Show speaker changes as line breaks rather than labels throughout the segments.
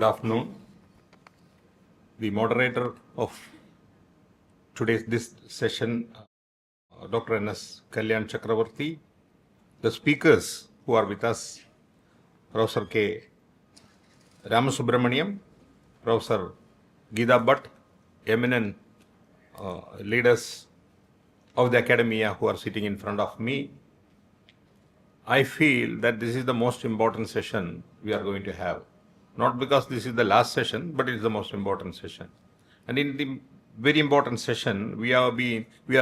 Good afternoon. The moderator of today's this session, Dr. N.S. Kalyan Chakravarti. The speakers who are with us, Professor K. Ramasubramaniam, Professor Geeta Bhatt, eminent leaders of the academia who are sitting in front of me. I feel that this is the most important session we are going to have. Not because this is the last session, but it is the most important session. And in the very important session, we are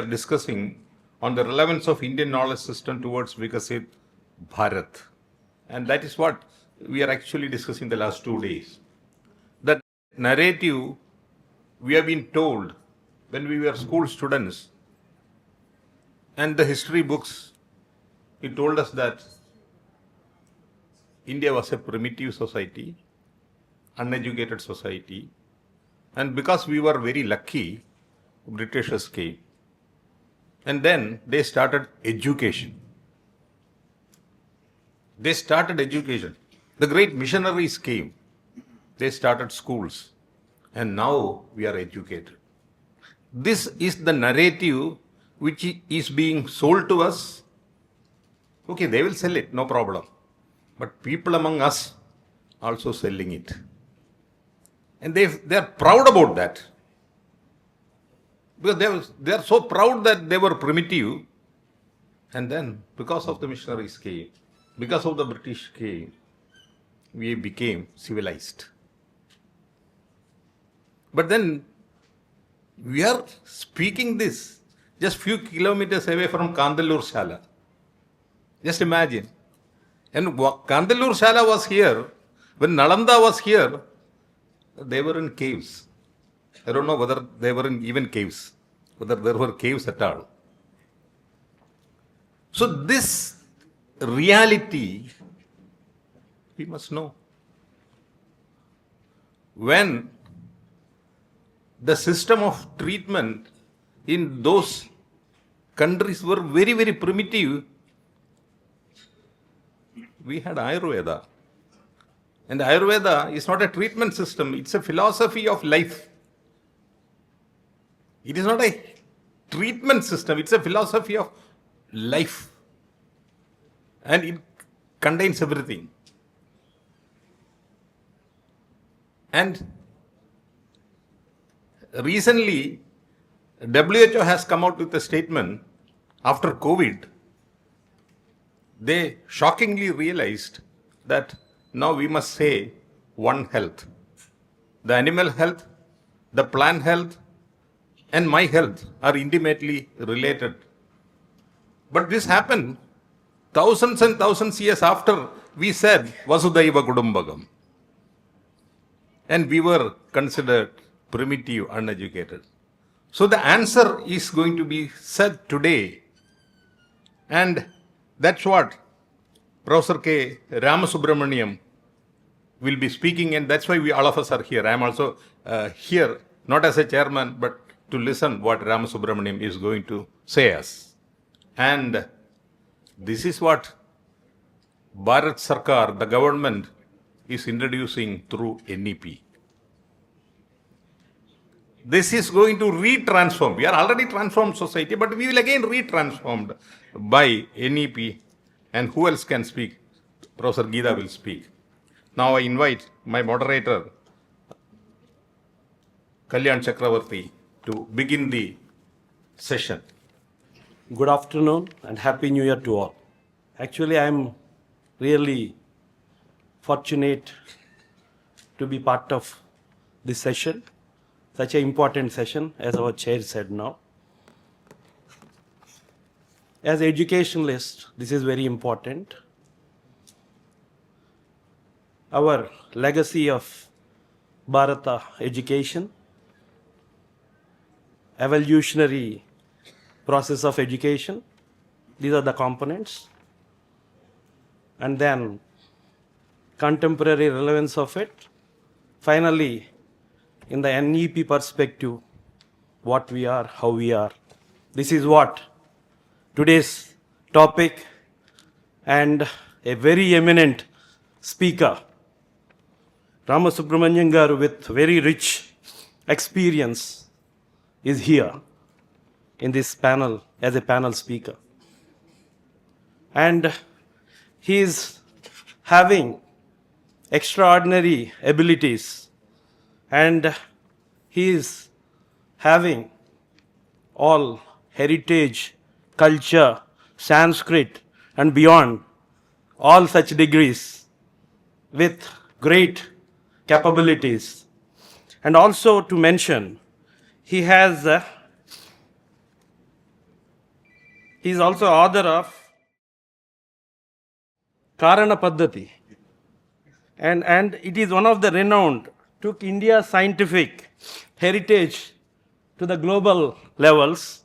discussing on the relevance of Indian knowledge system towards Vikasit Bharat. And that is what we are actually discussing the last 2 days. That narrative we have been told when we were school students, and the history books, it told us that India was a primitive society, uneducated society, and because we were very lucky, Britishers came. And then they started education. They started education. The great missionaries came. They started schools. And now we are educated. This is the narrative which is being sold to us. Okay, they will sell it, no problem. But people among us also selling it. And they are proud about that. Because they are so proud that they were primitive. And then, because of the missionaries came, because of the British came, we became civilized. But then, we are speaking this just few kilometers away from Kandallur Shala. Just imagine. And Kandallur Shala was here. When Nalanda was here, they were in caves. I don't know whether they were in even caves, whether there were caves at all. So this reality, we must know. When the system of treatment in those countries were very, very primitive, we had Ayurveda. And Ayurveda is not a treatment system, it's a philosophy of life. It is not a treatment system, it's a philosophy of life. And it contains everything. And recently, WHO has come out with a statement after COVID. They shockingly realized that now we must say one health. The animal health, the plant health, and my health are intimately related. But this happened thousands and thousands years after we said Vasudhaiva Kudumbakam. And we were considered primitive, uneducated. So the answer is going to be said today. And that's what Professor K. Ramasubramaniam will be speaking, and that's why all of us are here. I am also here, not as a chairman, but to listen what Ramasubramaniam is going to say us. And this is what Bharat Sarkar, the government, is introducing through NEP. This is going to re-transform. We are already transformed society, but we will again re-transformed by NEP. And who else can speak? Professor Geeta will speak. Now I invite my moderator, Kalyan Chakravarti, to begin the session.
Good afternoon and Happy New Year to all. Actually, I am really fortunate to be part of this session, such an important session, as our chair said now. As educationalists, this is very important. Our legacy of Bharata education, evolutionary process of education, these are the components. And then contemporary relevance of it. Finally, in the NEP perspective, what we are, how we are. This is what today's topic, and a very eminent speaker Ramasubramaniam garu with very rich experience is here in this panel as a panel speaker. And he is having extraordinary abilities, and he is having all heritage, culture, Sanskrit and beyond, all such degrees with great capabilities. And also to mention, he is also author of Karana Paddhati, and it is one of the renowned, took India's scientific heritage to the global levels.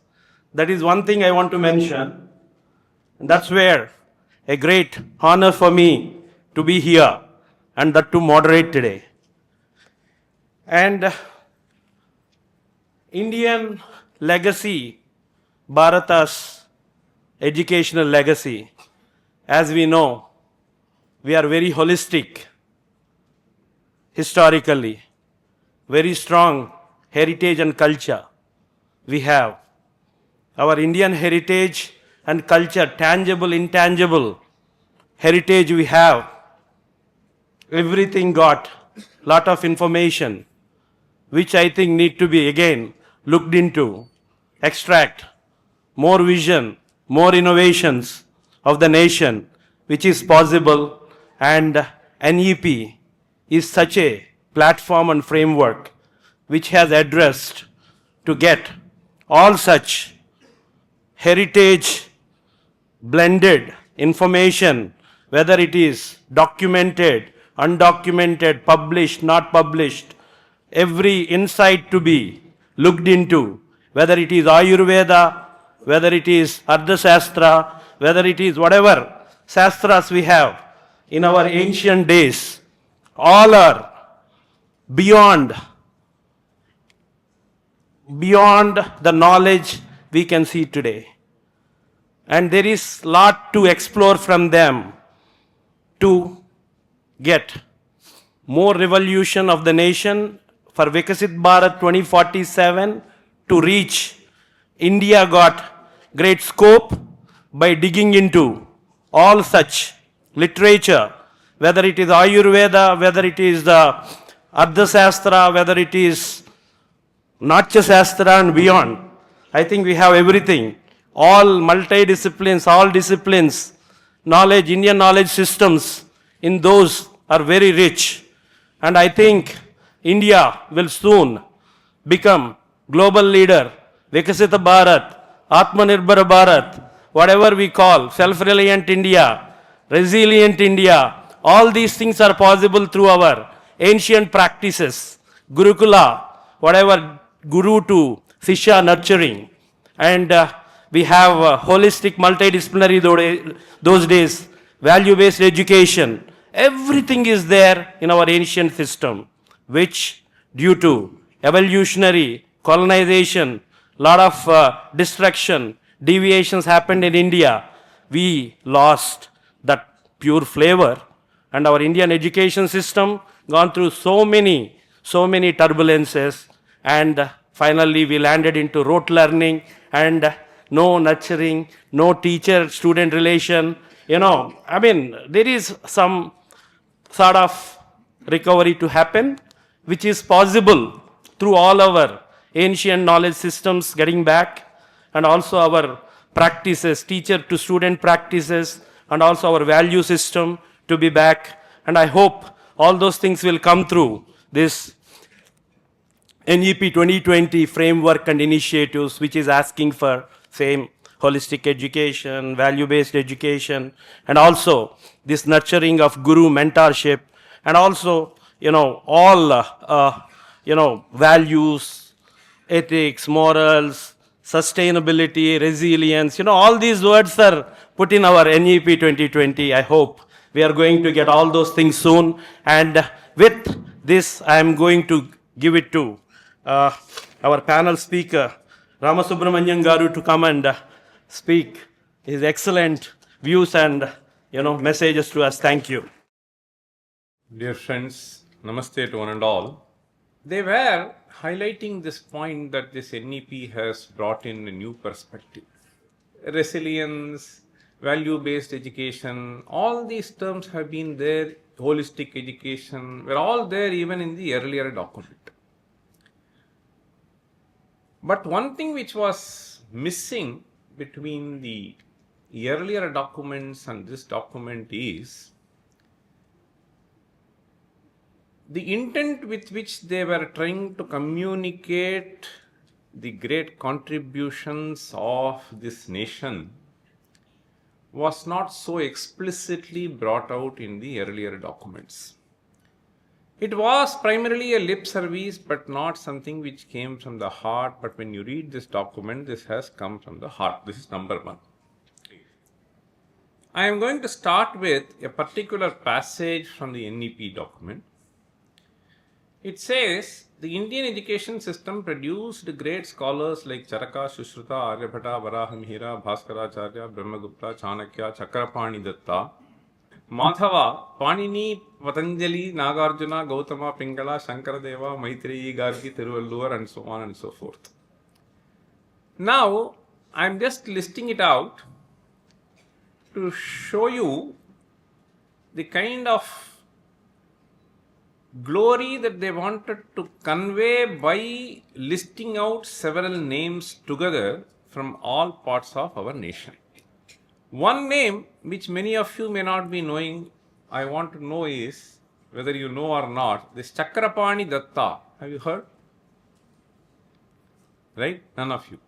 That is one thing I want to mention. And that's where a great honor for me to be here and that to moderate today. And Indian legacy, Bharata's educational legacy, as we know, we are very holistic historically, very strong heritage and culture we have. Our Indian heritage and culture, tangible, intangible heritage we have. Everything got lot of information, which I think need to be again looked into, extract more vision, more innovations of the nation, which is possible, and NEP is such a platform and framework which has addressed to get all such heritage blended information, whether it is documented, undocumented, published, not published, every insight to be looked into, whether it is Ayurveda, whether it is SAASTRA, whether it is whatever Shastras we have in our ancient days, all are beyond the knowledge we can see today. And there is lot to explore from them to get more revolution of the nation for Vikasit Bharat 2047 to reach. India got great scope by digging into all such literature, whether it is Ayurveda, whether it is the Ardhasastra, whether it is Natya Shastra and beyond. I think we have everything. All multi-disciplines, all disciplines, knowledge, Indian knowledge systems in those are very rich. And I think India will soon become global leader, Vikasita Bharat, Atmanirbhar Bharat, whatever we call, self-reliant India, resilient India. All these things are possible through our ancient practices, Gurukula, whatever guru to Sishya nurturing. And we have holistic, multidisciplinary those days, value-based education. Everything is there in our ancient system, which due to evolutionary colonization, lot of destruction, deviations happened in India. We lost that pure flavor, and our Indian education system gone through so many turbulences, and finally we landed into rote learning and no nurturing, no teacher-student relation. There is some sort of recovery to happen, which is possible through all our ancient knowledge systems getting back, and also our practices, teacher to student practices, and also our value system to be back. And I hope all those things will come through this NEP 2020 framework and initiatives, which is asking for same holistic education, value-based education, and also this nurturing of guru mentorship, and also, all, values, ethics, morals, sustainability, resilience, all these words are put in our NEP 2020. I hope we are going to get all those things soon. And with this, I am going to give it to our panel speaker, Ramasubramaniam garu, to come and speak his excellent views and messages to us. Thank you.
Dear friends,
Namaste to one and all. They were highlighting this point that this NEP has brought in a new perspective. Resilience, value-based education, all these terms have been there, holistic education, were all there even in the earlier document. But one thing which was missing between the earlier documents and this document is the intent with which they were trying to communicate the great contributions of this nation was not so explicitly brought out in the earlier documents. It was primarily a lip service, but not something which came from the heart. But when you read this document, this has come from the heart. This is number one. I am going to start with a particular passage from the NEP document. It says, the Indian education system produced great scholars like Charaka, Sushruta, Aryabhata, Varahamihira, Bhaskaracharya, Brahmagupta, Chanakya, Chakrapani Datta, Madhava, Panini, Patanjali, Nagarjuna, Gautama, Pingala, Shankaradeva, Maitreyi, Gargi, Thiruvalluvar, and so on and so forth. Now, I am just listing it out to show you the kind of glory that they wanted to convey by listing out several names together from all parts of our nation. One name which many of you may not be knowing, I want to know is, whether you know or not, this Chakrapani Datta. Have you heard? Right? None of you.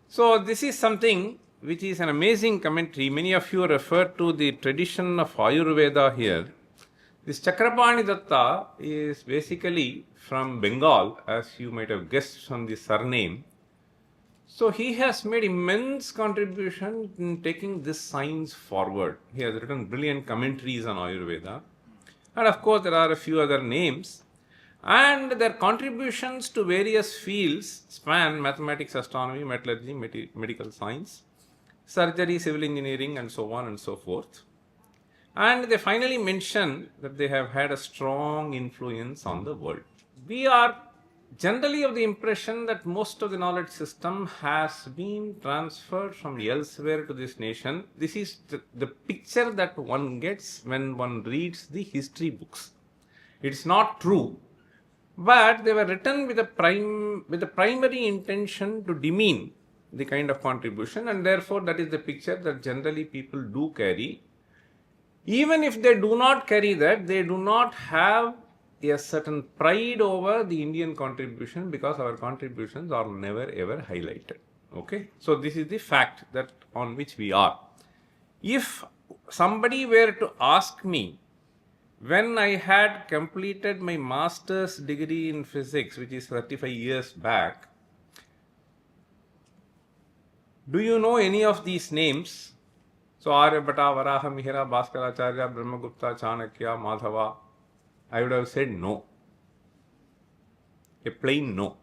So this is something which is an amazing commentary. Many of you refer to the tradition of Ayurveda here. This Chakrapani Datta is basically from Bengal, as you might have guessed from the surname. So he has made immense contribution in taking this science forward. He has written brilliant commentaries on Ayurveda. And of course, there are a few other names. And their contributions to various fields span mathematics, astronomy, metallurgy, medical science, surgery, civil engineering, and so on and so forth. And they finally mention that they have had a strong influence on the world. We are generally of the impression that most of the knowledge system has been transferred from elsewhere to this nation. This is the picture that one gets when one reads the history books. It's not true, but they were written with the primary intention to demean the kind of contribution, and therefore that is the picture that generally people do carry. Even if they do not carry that, they do not have a certain pride over the Indian contribution, because our contributions are never ever highlighted. Okay, so this is the fact that on which we are. If somebody were to ask me, when I had completed my master's degree in physics, which is 35 years back, do you know any of these names? So Aryabhata, Varahamihira, Bhaskaracharya, Brahmagupta, Chanakya, Madhava, I would have said no. A plain no.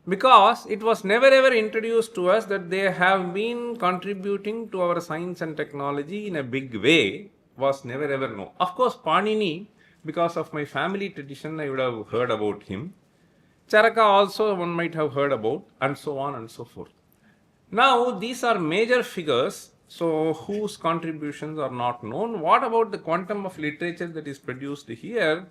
Because it was never ever introduced to us that they have been contributing to our science and technology in a big way, was never ever no. Of course, Panini, because of my family tradition, I would have heard about him. Charaka also one might have heard about, and so on and so forth. Now, these are major figures, so whose contributions are not known. What about the quantum of literature that is produced here?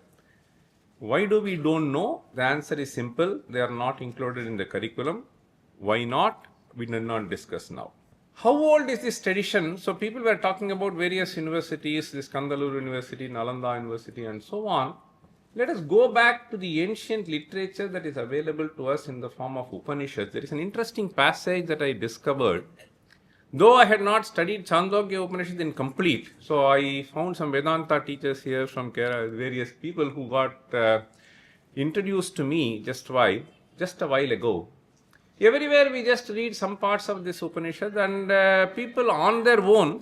Why do we don't know? The answer is simple. They are not included in the curriculum. Why not? We did not discuss now. How old is this tradition? So people were talking about various universities, this Kandallur University, Nalanda University, and so on. Let us go back to the ancient literature that is available to us in the form of Upanishads. There is an interesting passage that I discovered. Though I had not studied Chandogya Upanishad in complete, so I found some Vedanta teachers here from Kerala, various people who got introduced to me just a while ago. Everywhere we just read some parts of this Upanishad, and people on their own,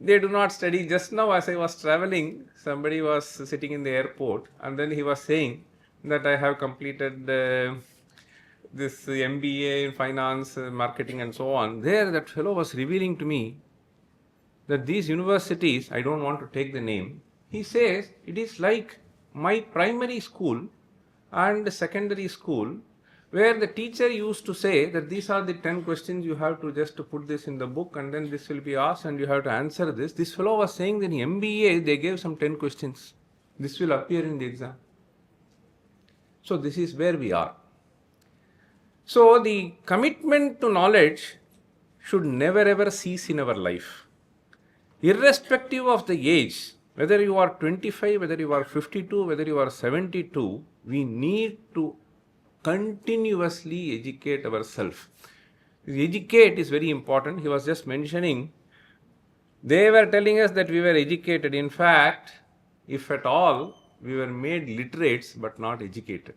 they do not study. Just now as I was traveling, somebody was sitting in the airport, and then he was saying that I have completed this MBA in finance, marketing, and so on. There, that fellow was revealing to me that these universities, I don't want to take the name, he says it is like my primary school and secondary school, where the teacher used to say that these are the 10 questions, you have to just put this in the book and then this will be asked and you have to answer this. This fellow was saying that in MBA they gave some 10 questions. This will appear in the exam. So this is where we are. So the commitment to knowledge should never ever cease in our life. Irrespective of the age, whether you are 25, whether you are 52, whether you are 72, we need to continuously educate ourselves. Educate is very important. He was just mentioning, they were telling us that we were educated. In fact, if at all, we were made literates but not educated.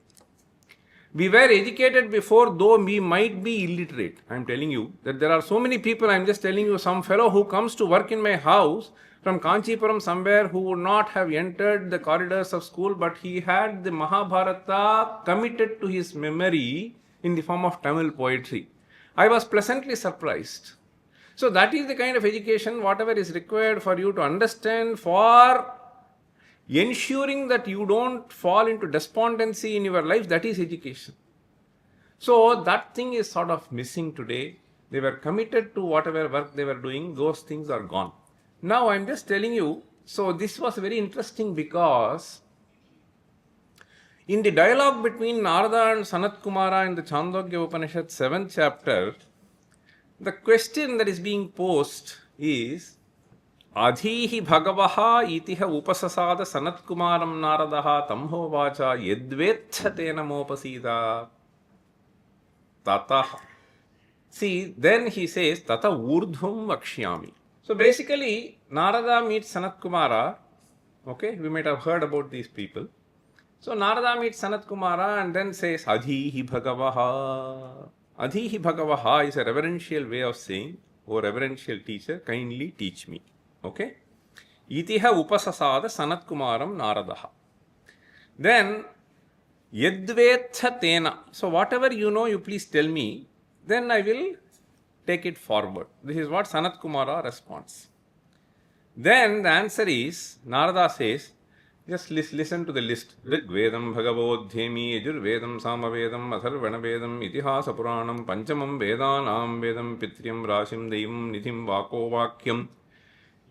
We were educated before, though we might be illiterate. I am telling you that there are so many people. I am just telling you, some fellow who comes to work in my house from Kanchipuram somewhere, who would not have entered the corridors of school, but he had the Mahabharata committed to his memory in the form of Tamil poetry. I was pleasantly surprised. So that is the kind of education, whatever is required for you to understand, for ensuring that you don't fall into despondency in your life. That is education. So that thing is sort of missing today. They were committed to whatever work they were doing. Those things are gone. Now I am just telling you, so this was very interesting because in the dialogue between Narada and Sanat Kumara in the Chandogya Upanishad 7th chapter, the question that is being posed is, Adhihi Bhagavaha itiha upasasada Sanat Kumaram Naradaha tamho vacha yedvetha tenamopasida tataha. See, then he says, tata urdhum vakshyami. So basically, Narada meets Sanat Kumara. Okay, we might have heard about these people. So Narada meets Sanat Kumara and then says, Adhihi Bhagavaha. Adhihi Bhagavaha is a reverential way of saying, O reverential teacher, kindly teach me. Okay? Itiha upasasada Sanat Kumaram Naradaha. Then, Yadvetha Tena. So whatever you know, you please tell me. Then I will take it forward. This is what Sanat Kumara responds. Then the answer is, Narada says, just listen to the list. Rigvedam Bhagavodhyemi Yajurvedam Samavedam Atharvanavedam Itihasa Puranam Panchamam Vedanam Vedam Pityam Rashim Devam Nithim Vako Vakyam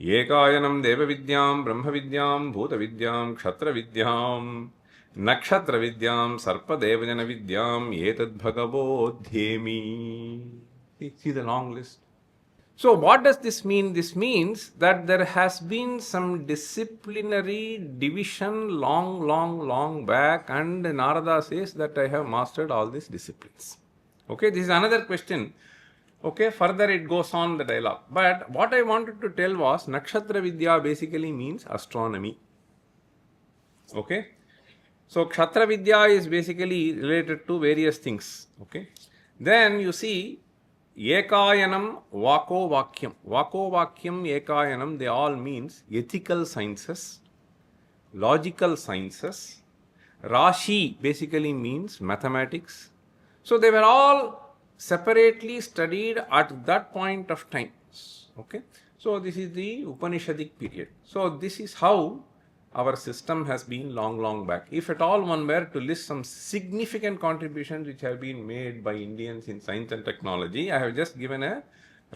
Ekayanam Deva Vidyam Brahma Vidyam Bhuta Vidyam Kshatra Vidyam Nakshatra Vidyam Sarpa Devajana Vidyam Etad Bhagavodhyemi. See the long list. So what does this mean? This means that there has been some disciplinary division long back, and Narada says that I have mastered all these disciplines. Okay, this is another question. Okay, further it goes on the dialogue. But what I wanted to tell was, Nakshatra Vidya basically means astronomy. Okay, so Kshatra Vidya is basically related to various things. Okay, then you see, Ekayanam, Vako Vakyam. Vako Vakyam, Ekayanam, they all means ethical sciences, logical sciences. Rashi basically means mathematics. So they were all separately studied at that point of time. Okay. So this is the Upanishadic period. So this is how our system has been long back. If at all one were to list some significant contributions which have been made by Indians in science and technology, I have just given a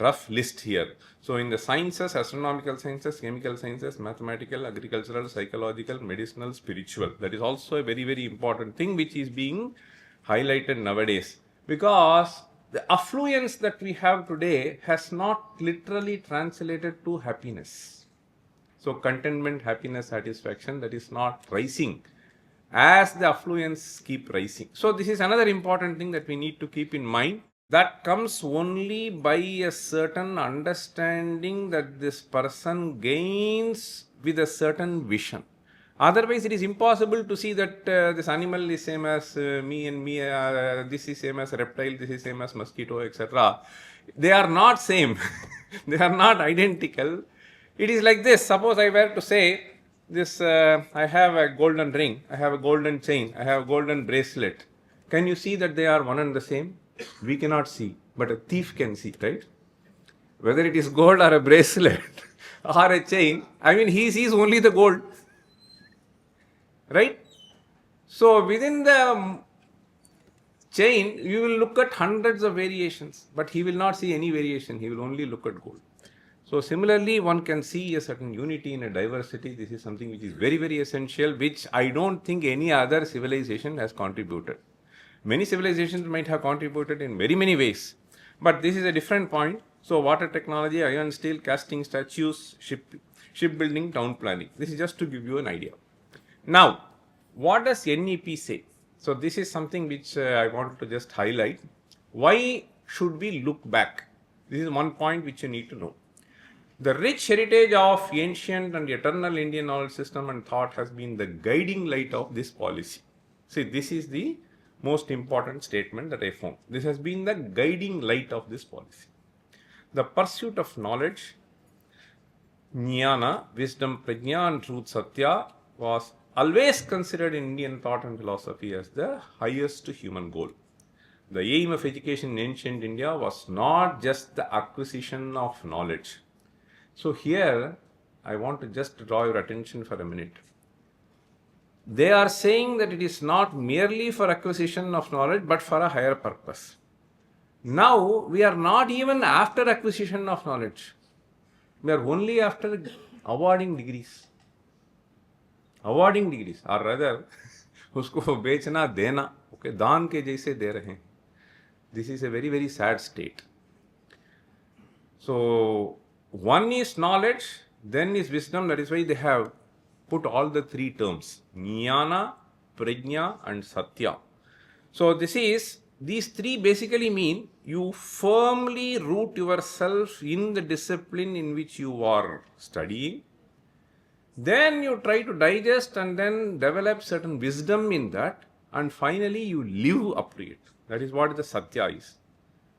rough list here. So in the sciences, astronomical sciences, chemical sciences, mathematical, agricultural, psychological, medicinal, spiritual. That is also a very important thing which is being highlighted nowadays. Because the affluence that we have today has not literally translated to happiness. So contentment, happiness, satisfaction, that is not rising as the affluence keep rising. So this is another important thing that we need to keep in mind. That comes only by a certain understanding that this person gains with a certain vision. Otherwise, it is impossible to see that this animal is same as me, this is same as reptile, this is same as mosquito, etc. They are not same. They are not identical. It is like this. Suppose I were to say, this, I have a golden ring, I have a golden chain, I have a golden bracelet. Can you see that they are one and the same? We cannot see, but a thief can see, right? Whether it is gold or a bracelet or a chain, I mean, he sees only the gold. right? So within the chain, you will look at hundreds of variations, but he will not see any variation. He will only look at gold. So similarly, one can see a certain unity in a diversity. This is something which is very, very essential, which I don't think any other civilization has contributed. Many civilizations might have contributed in very many ways, but this is a different point. So water technology, iron, steel, casting, statues, shipbuilding, town planning. This is just to give you an idea. Now, what does NEP say? So this is something which I want to just highlight. Why should we look back? This is one point which you need to know. The rich heritage of ancient and eternal Indian knowledge system and thought has been the guiding light of this policy. See, this is the most important statement that I found. This has been the guiding light of this policy. The pursuit of knowledge, Jnana, wisdom, Prajna, and truth, Satya, was always considered in Indian thought and philosophy as the highest human goal. The aim of education in ancient India was not just the acquisition of knowledge. So here, I want to just draw your attention for a minute. They are saying that it is not merely for acquisition of knowledge, but for a higher purpose. Now, we are not even after acquisition of knowledge. We are only after awarding degrees. Awarding degrees, or rather, उसको बेचना देना, okay, दान के जैसे दे रहे हैं. This is a very, very sad state. So, one is knowledge, then is wisdom. That is why they have put all the three terms, Jnana, Prajna, and Satya. So, these three basically mean you firmly root yourself in the discipline in which you are studying. Then you try to digest and then develop certain wisdom in that, and finally you live up to it. That is what the Satya is.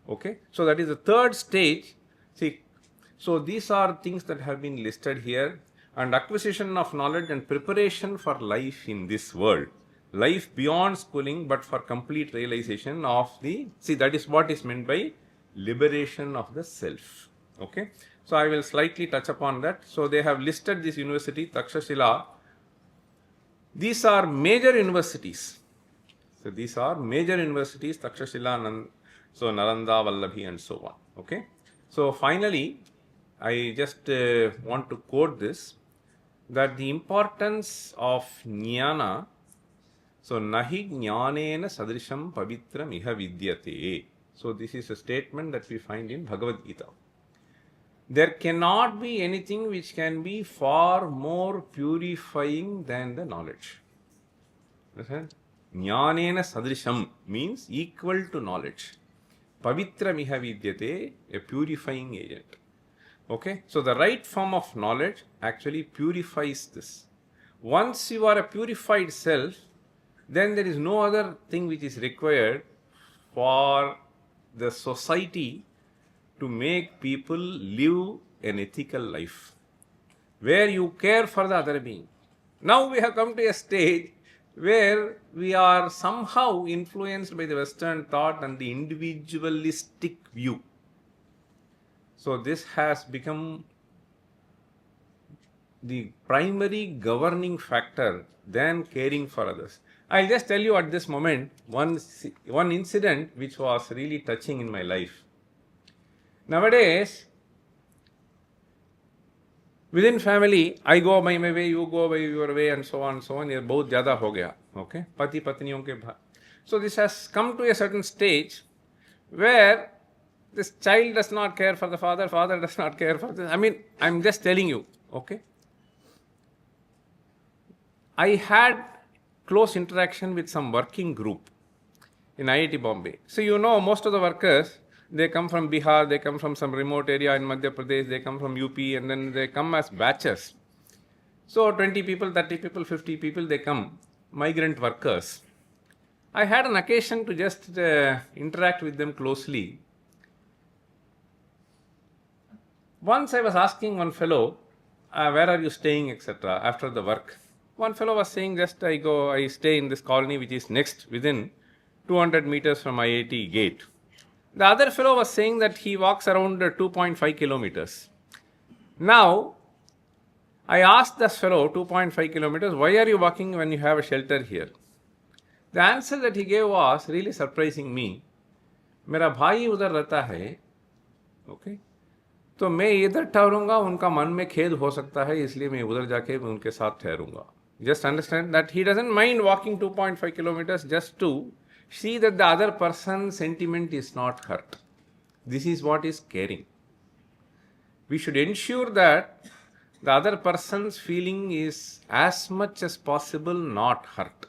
Okay? So, that is the third stage. See, so these are things that have been listed here, and acquisition of knowledge and preparation for life in this world. Life beyond schooling, but for complete realization of that is what is meant by liberation of the self. Okay? So I will slightly touch upon that. So they have listed this university, Takshashila. These are major universities. So these are major universities, Takshashila, so Nalanda, Vallabhi, and so on. Okay? So finally, I just want to quote this, that the importance of Jnana, so nahi jnanena sadrisham pavitram iha vidyate. So this is a statement that we find in Bhagavad Gita. There cannot be anything which can be far more purifying than the knowledge. Understand? Jnanena sadrisham means equal to knowledge. Pavitram iha vidyate, a purifying agent. Okay, so the right form of knowledge actually purifies this. Once you are a purified self, then there is no other thing which is required for the society to make people live an ethical life, where you care for the other being. Now we have come to a stage where we are somehow influenced by the Western thought and the individualistic view. So this has become the primary governing factor than caring for others. I'll just tell you at this moment one incident which was really touching in my life. Nowadays, within family, I go by my way, you go by your way, and so on and so on. ये बहुत ज़्यादा हो गया, okay? पति पत्नियों के भाग. So this has come to a certain stage where this child does not care for the father, father does not care for the... I mean, I'm just telling you, okay? I had close interaction with some working group in IIT Bombay. So you know, most of the workers, they come from Bihar, they come from some remote area in Madhya Pradesh, they come from UP, and then they come as batches. So 20 people, 30 people, 50 people, they come, migrant workers. I had an occasion to just interact with them closely. Once I was asking one fellow, where are you staying, etc., after the work. One fellow was saying, just I stay in this colony which is next, within 200 meters from IIT gate. The other fellow was saying that he walks around 2.5 kilometers. Now, I asked this fellow, 2.5 kilometers, why are you walking when you have a shelter here? The answer that he gave was really surprising me. मेरा भाई उधर रहता है, okay? तो मैं इधर ठहरूंगा, उनका मन में खेद हो सकता है, इसलिए मैं उधर जाके उनके साथ ठहरूंगा. Just understand that he doesn't mind walking 2.5 kilometers just to see that the other person's sentiment is not hurt. This is what is caring. We should ensure that the other person's feeling is as much as possible not hurt.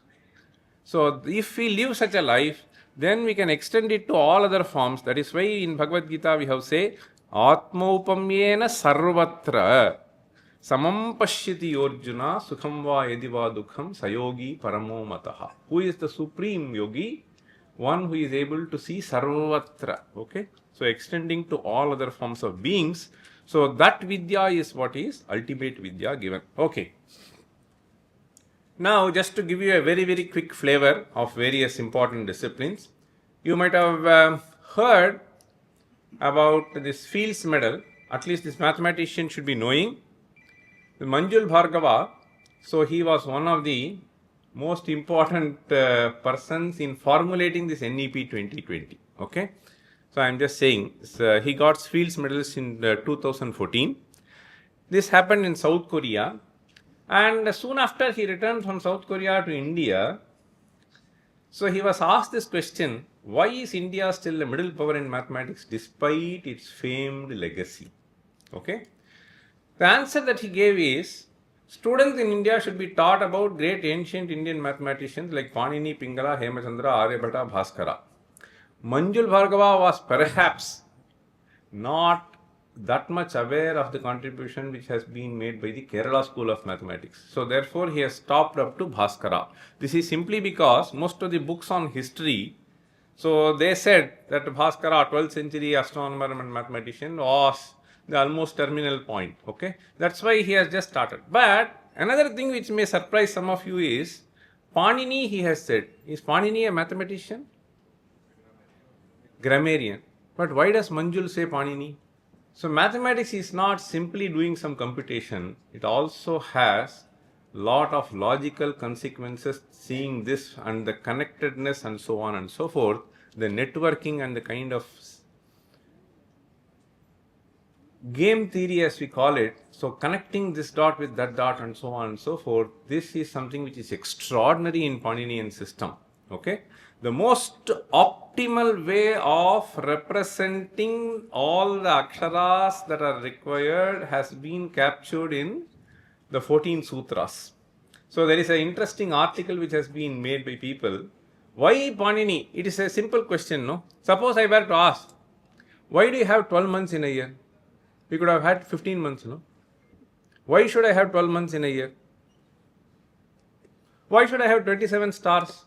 So if we live such a life, then we can extend it to all other forms. That is why in Bhagavad Gita we have say, Atmaupamyena sarvatra samam pashyati yorjuna sukham va yadiva dukham sayogi paramo mataha. Who is the supreme yogi? One who is able to see sarvatra. Okay? So extending to all other forms of beings. So that vidya is what is ultimate vidya given. Okay. Now just to give you a very, very quick flavor of various important disciplines. You might have heard about this Fields Medal. At least this mathematician should be knowing. Manjul Bhargava, so he was one of the most important persons in formulating this NEP 2020. Okay. So I am just saying, he got Fields Medals in 2014. This happened in South Korea, and soon after he returned from South Korea to India. So he was asked this question, why is India still a middle power in mathematics despite its famed legacy? Okay. The answer that he gave is, students in India should be taught about great ancient Indian mathematicians like Panini, Pingala, Hemachandra, Aryabhata, Bhaskara. Manjul Bhargava was perhaps not that much aware of the contribution which has been made by the Kerala School of Mathematics. So therefore he has stopped up to Bhaskara. This is simply because most of the books on history, so they said that Bhaskara, 12th century astronomer and mathematician, was the almost terminal point. Okay, that's why he has just started. But another thing which may surprise some of you is, Panini, he has said, is Panini a mathematician? Grammarian. But why does Manjul say Panini? So mathematics is not simply doing some computation. It also has lot of logical consequences, seeing this and the connectedness and so on and so forth, the networking and the kind of game theory as we call it. So connecting this dot with that dot and so on and so forth. This is something which is extraordinary in Paninian system. Okay. The most optimal way of representing all the aksharas that are required has been captured in the 14 sutras. So there is an interesting article which has been made by people. Why Panini? It is a simple question, no? Suppose I were to ask, why do you have 12 months in a year? We could have had 15 months, no? Why should I have 12 months in a year? Why should I have 27 stars?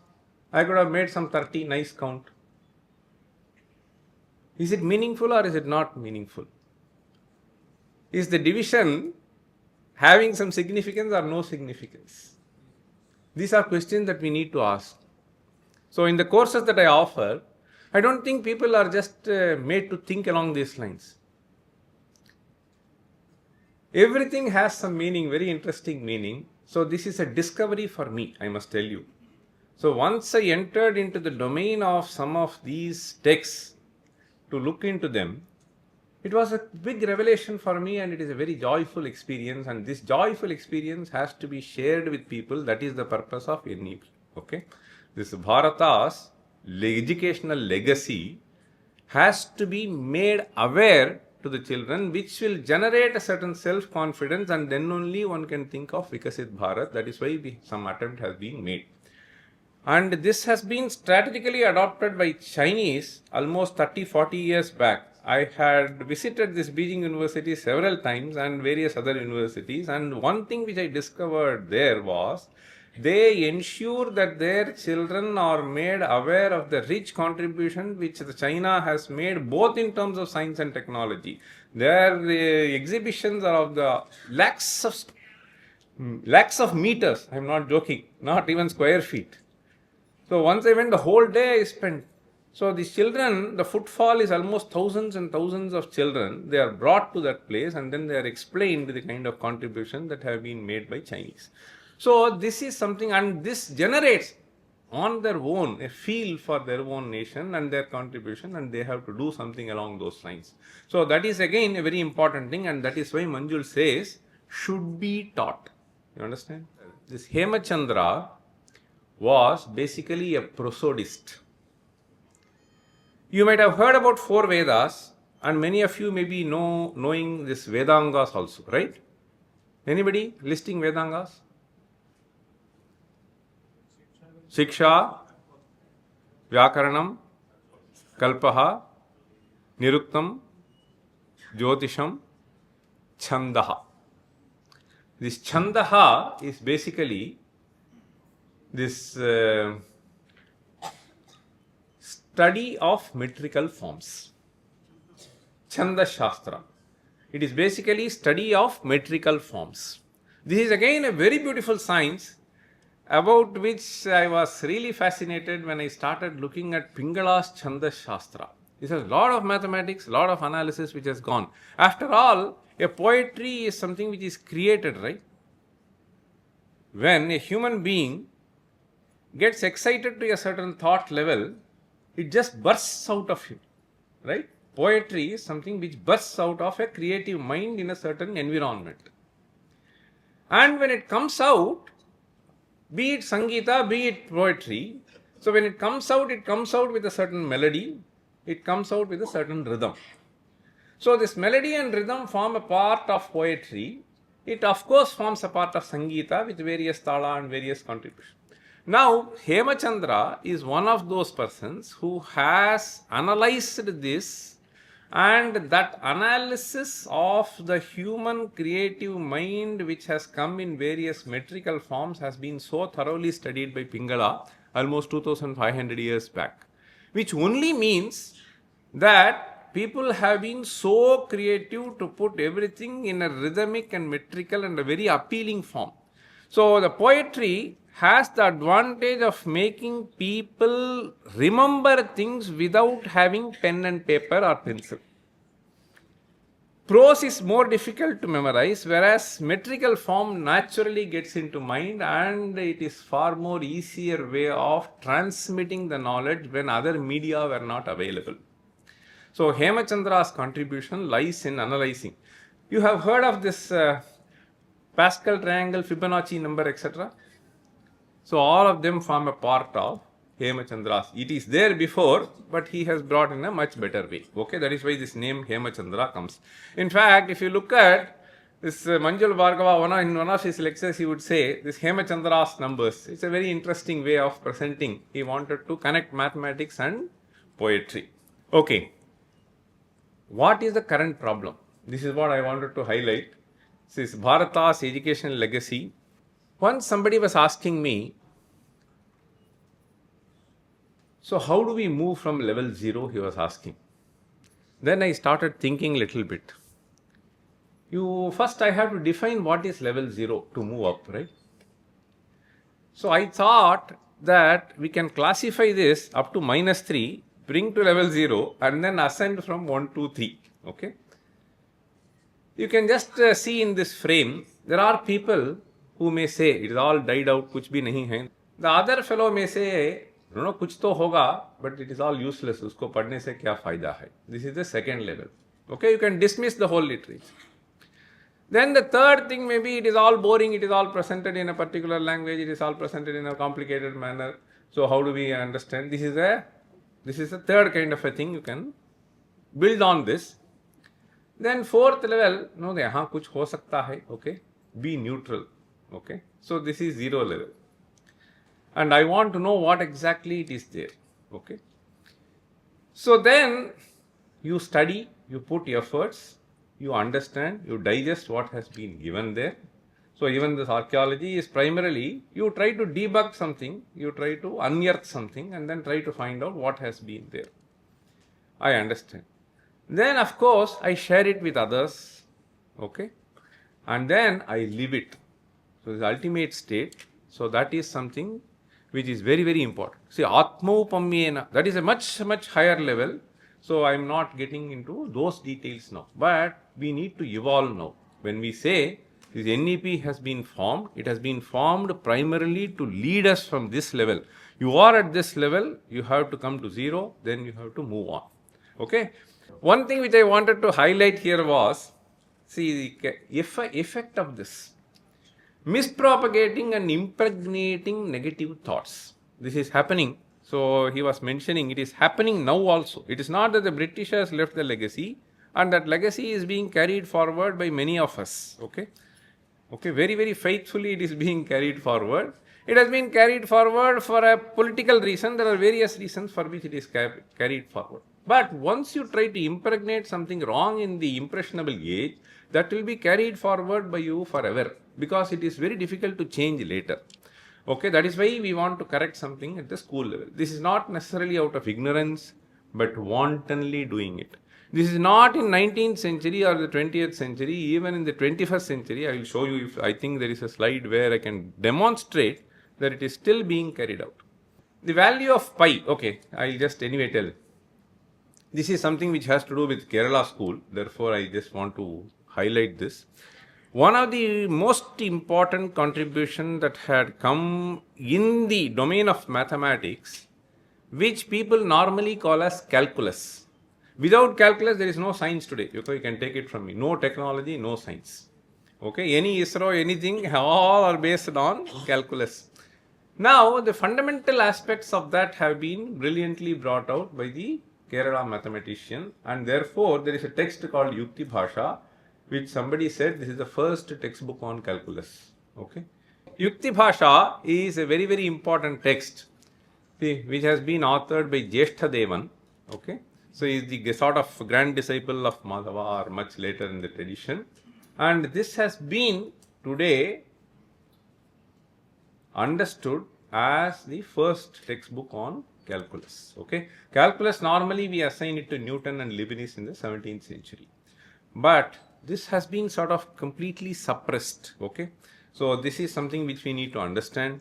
I could have made some 30, nice count. Is it meaningful or is it not meaningful? Is the division having some significance or no significance? These are questions that we need to ask. So in the courses that I offer, I don't think people are just made to think along these lines. Everything has some meaning, very interesting meaning. So this is a discovery for me, I must tell you. So once I entered into the domain of some of these texts to look into them, it was a big revelation for me, and it is a very joyful experience, and this joyful experience has to be shared with people. That is the purpose of NEP. Okay? This Bharata's educational legacy has to be made aware to the children, which will generate a certain self-confidence, and then only one can think of Vikasit Bharat. That is why some attempt has been made. And this has been strategically adopted by Chinese almost 30-40 years back. I had visited this Beijing University several times and various other universities, and one thing which I discovered there was they ensure that their children are made aware of the rich contribution which China has made both in terms of science and technology. Their exhibitions are of the lakhs of meters. I am not joking, not even square feet. So once I went, the whole day I spent. So these children, the footfall is almost thousands and thousands of children. They are brought to that place and then they are explained the kind of contribution that have been made by Chinese. So this is something, and this generates on their own a feel for their own nation and their contribution, and they have to do something along those lines. So that is again a very important thing, and that is why Manjul says should be taught. You understand? This Hemachandra was basically a prosodist. You might have heard about 4 Vedas, and many of you may be knowing this Vedangas also, right? Anybody listing Vedangas? Shiksha, Vyakaranam, Kalpaha, Niruktam, Jyotisham, Chandaha. This Chandaha is basically this study of metrical forms. Chanda Shastra. It is basically study of metrical forms. This is again a very beautiful science about which I was really fascinated when I started looking at Pingala's Chanda Shastra. This has a lot of mathematics, a lot of analysis which has gone. After all, a poetry is something which is created, right? When a human being gets excited to a certain thought level, it just bursts out of him, right? Poetry is something which bursts out of a creative mind in a certain environment. And when it comes out, be it Sangeeta, be it poetry, so when it comes out with a certain melody, it comes out with a certain rhythm. So this melody and rhythm form a part of poetry. It of course forms a part of Sangeeta with various tala and various contributions. Now, Hemachandra is one of those persons who has analyzed this, and that analysis of the human creative mind which has come in various metrical forms has been so thoroughly studied by Pingala almost 2500 years back, which only means that people have been so creative to put everything in a rhythmic and metrical and a very appealing form. So the poetry has the advantage of making people remember things without having pen and paper or pencil. Prose is more difficult to memorize, whereas metrical form naturally gets into mind, and it is far more easier way of transmitting the knowledge when other media were not available. So Hemachandra's contribution lies in analyzing. You have heard of this Pascal triangle, Fibonacci number, etc. So all of them form a part of Hemachandra's. It is there before, but he has brought in a much better way. Okay, that is why this name Hemachandra comes. In fact, if you look at this Manjul Bhargava, in one of his lectures, he would say this Hemachandra's numbers. It's a very interesting way of presenting. He wanted to connect mathematics and poetry. Okay, what is the current problem? This is what I wanted to highlight. This is Bharata's educational legacy. Once somebody was asking me, so how do we move from level 0, he was asking. Then I started thinking a little bit. First I have to define what is level 0 to move up, right? So I thought that we can classify this up to -3, bring to level 0 and then ascend from 1, 2, 3, okay? You can just see in this frame, there are people who may say, it is all died out, kuch bhi nahi hai. The other fellow may say, no, kuch to hoga, but it is all useless, usko padhne se kya fayda hai. This is the second level. Okay, you can dismiss the whole literature. Then the third thing, maybe it is all boring, it is all presented in a particular language, it is all presented in a complicated manner. So how do we understand? This is a third kind of a thing, you can build on this. Then fourth level, no, yahan kuch ho sakta hai, okay? Be neutral, okay? So this is 0 level. And I want to know what exactly it is there, okay? So then you study, you put efforts, you understand, you digest what has been given there. So even this archaeology is primarily, you try to debug something, you try to unearth something and then try to find out what has been there. I understand. Then of course I share it with others, okay? And then I live it. So the ultimate state, so that is something which is very, very important. See, Atmaupamyena, that is a much, much higher level. So I am not getting into those details now. But we need to evolve now. When we say this NEP has been formed, it has been formed primarily to lead us from this level. You are at this level, you have to come to zero, then you have to move on. Okay? One thing which I wanted to highlight here was, see, the effect of this. Mispropagating and impregnating negative thoughts. This is happening. So he was mentioning it is happening now also. It is not that the British has left the legacy, and that legacy is being carried forward by many of us. Okay? Okay, very, very faithfully it is being carried forward. It has been carried forward for a political reason. There are various reasons for which it is carried forward. But once you try to impregnate something wrong in the impressionable age, that will be carried forward by you forever, because it is very difficult to change later. Okay, that is why we want to correct something at the school level. This is not necessarily out of ignorance, but wantonly doing it. This is not in 19th century or the 20th century, even in the 21st century. I will show you, if I think there is a slide where I can demonstrate that it is still being carried out. The value of pi, okay, I will just anyway tell. This is something which has to do with Kerala school, therefore I just want to highlight this. One of the most important contributions that had come in the domain of mathematics, which people normally call as calculus. Without calculus, there is no science today. You can take it from me. No technology, no science. Okay, any ISRO, anything, all are based on calculus. Now, the fundamental aspects of that have been brilliantly brought out by the Kerala mathematician, and therefore there is a text called Yukti Bhasha, which somebody said this is the first textbook on calculus. Okay, Yukti Bhasha is a very, very important text, which has been authored by Jyeshtha Devan. Okay, so he is the sort of grand disciple of Madhava, or much later in the tradition, and this has been today understood as the first textbook on calculus. Okay, calculus normally we assign it to Newton and Leibniz in the 17th century, but this has been sort of completely suppressed. Okay, so this is something which we need to understand.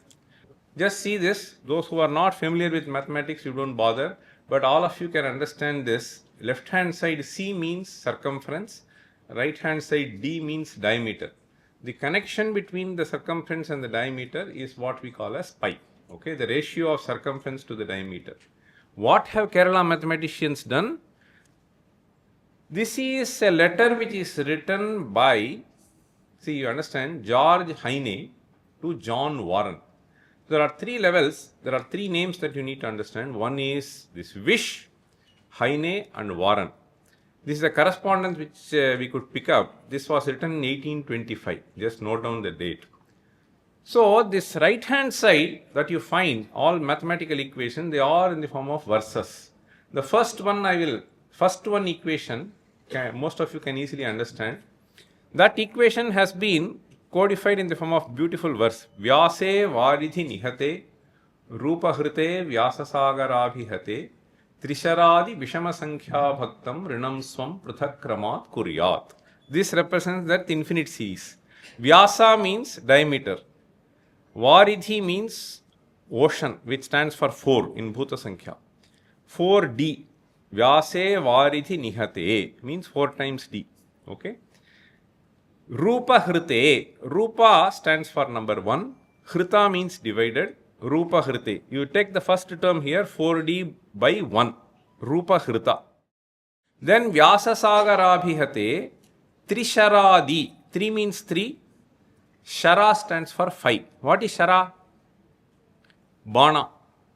Just see this. Those who are not familiar with mathematics, you don't bother, but all of you can understand this. Left hand side C means circumference, right hand side D means diameter. The connection between the circumference and the diameter is what we call as pi. Okay, the ratio of circumference to the diameter. What have Kerala mathematicians done? This is a letter which is written by, see, you understand, George Heine to John Warren. There are three levels, there are three names that you need to understand. One is this Wish, Heine and Warren. This is a correspondence which we could pick up. This was written in 1825. Just note down the date. So, this right hand side that you find, all mathematical equations, they are in the form of verses. The first one equation, most of you can easily understand. That equation has been codified in the form of beautiful verse. Vyase varidhi nihate, rupa hrite vyasasagarabhihate, trisharadi vishama sankhya bhaktam rinam swam pruthakramat kuryat. This represents that infinite series. Vyasa means diameter. Varidhi means ocean, which stands for 4 in Bhuta Sankhya. 4D. Vyase varidhi nihate means 4 times D. Okay. Rupa hrite. Rupa stands for number 1. Hrita means divided. Rupa hrite. You take the first term here, 4D by 1. Rupa hrita. Then Vyasa sagarabhihate. Trisharadi. 3 means 3. Shara stands for 5. What is Shara? Bana.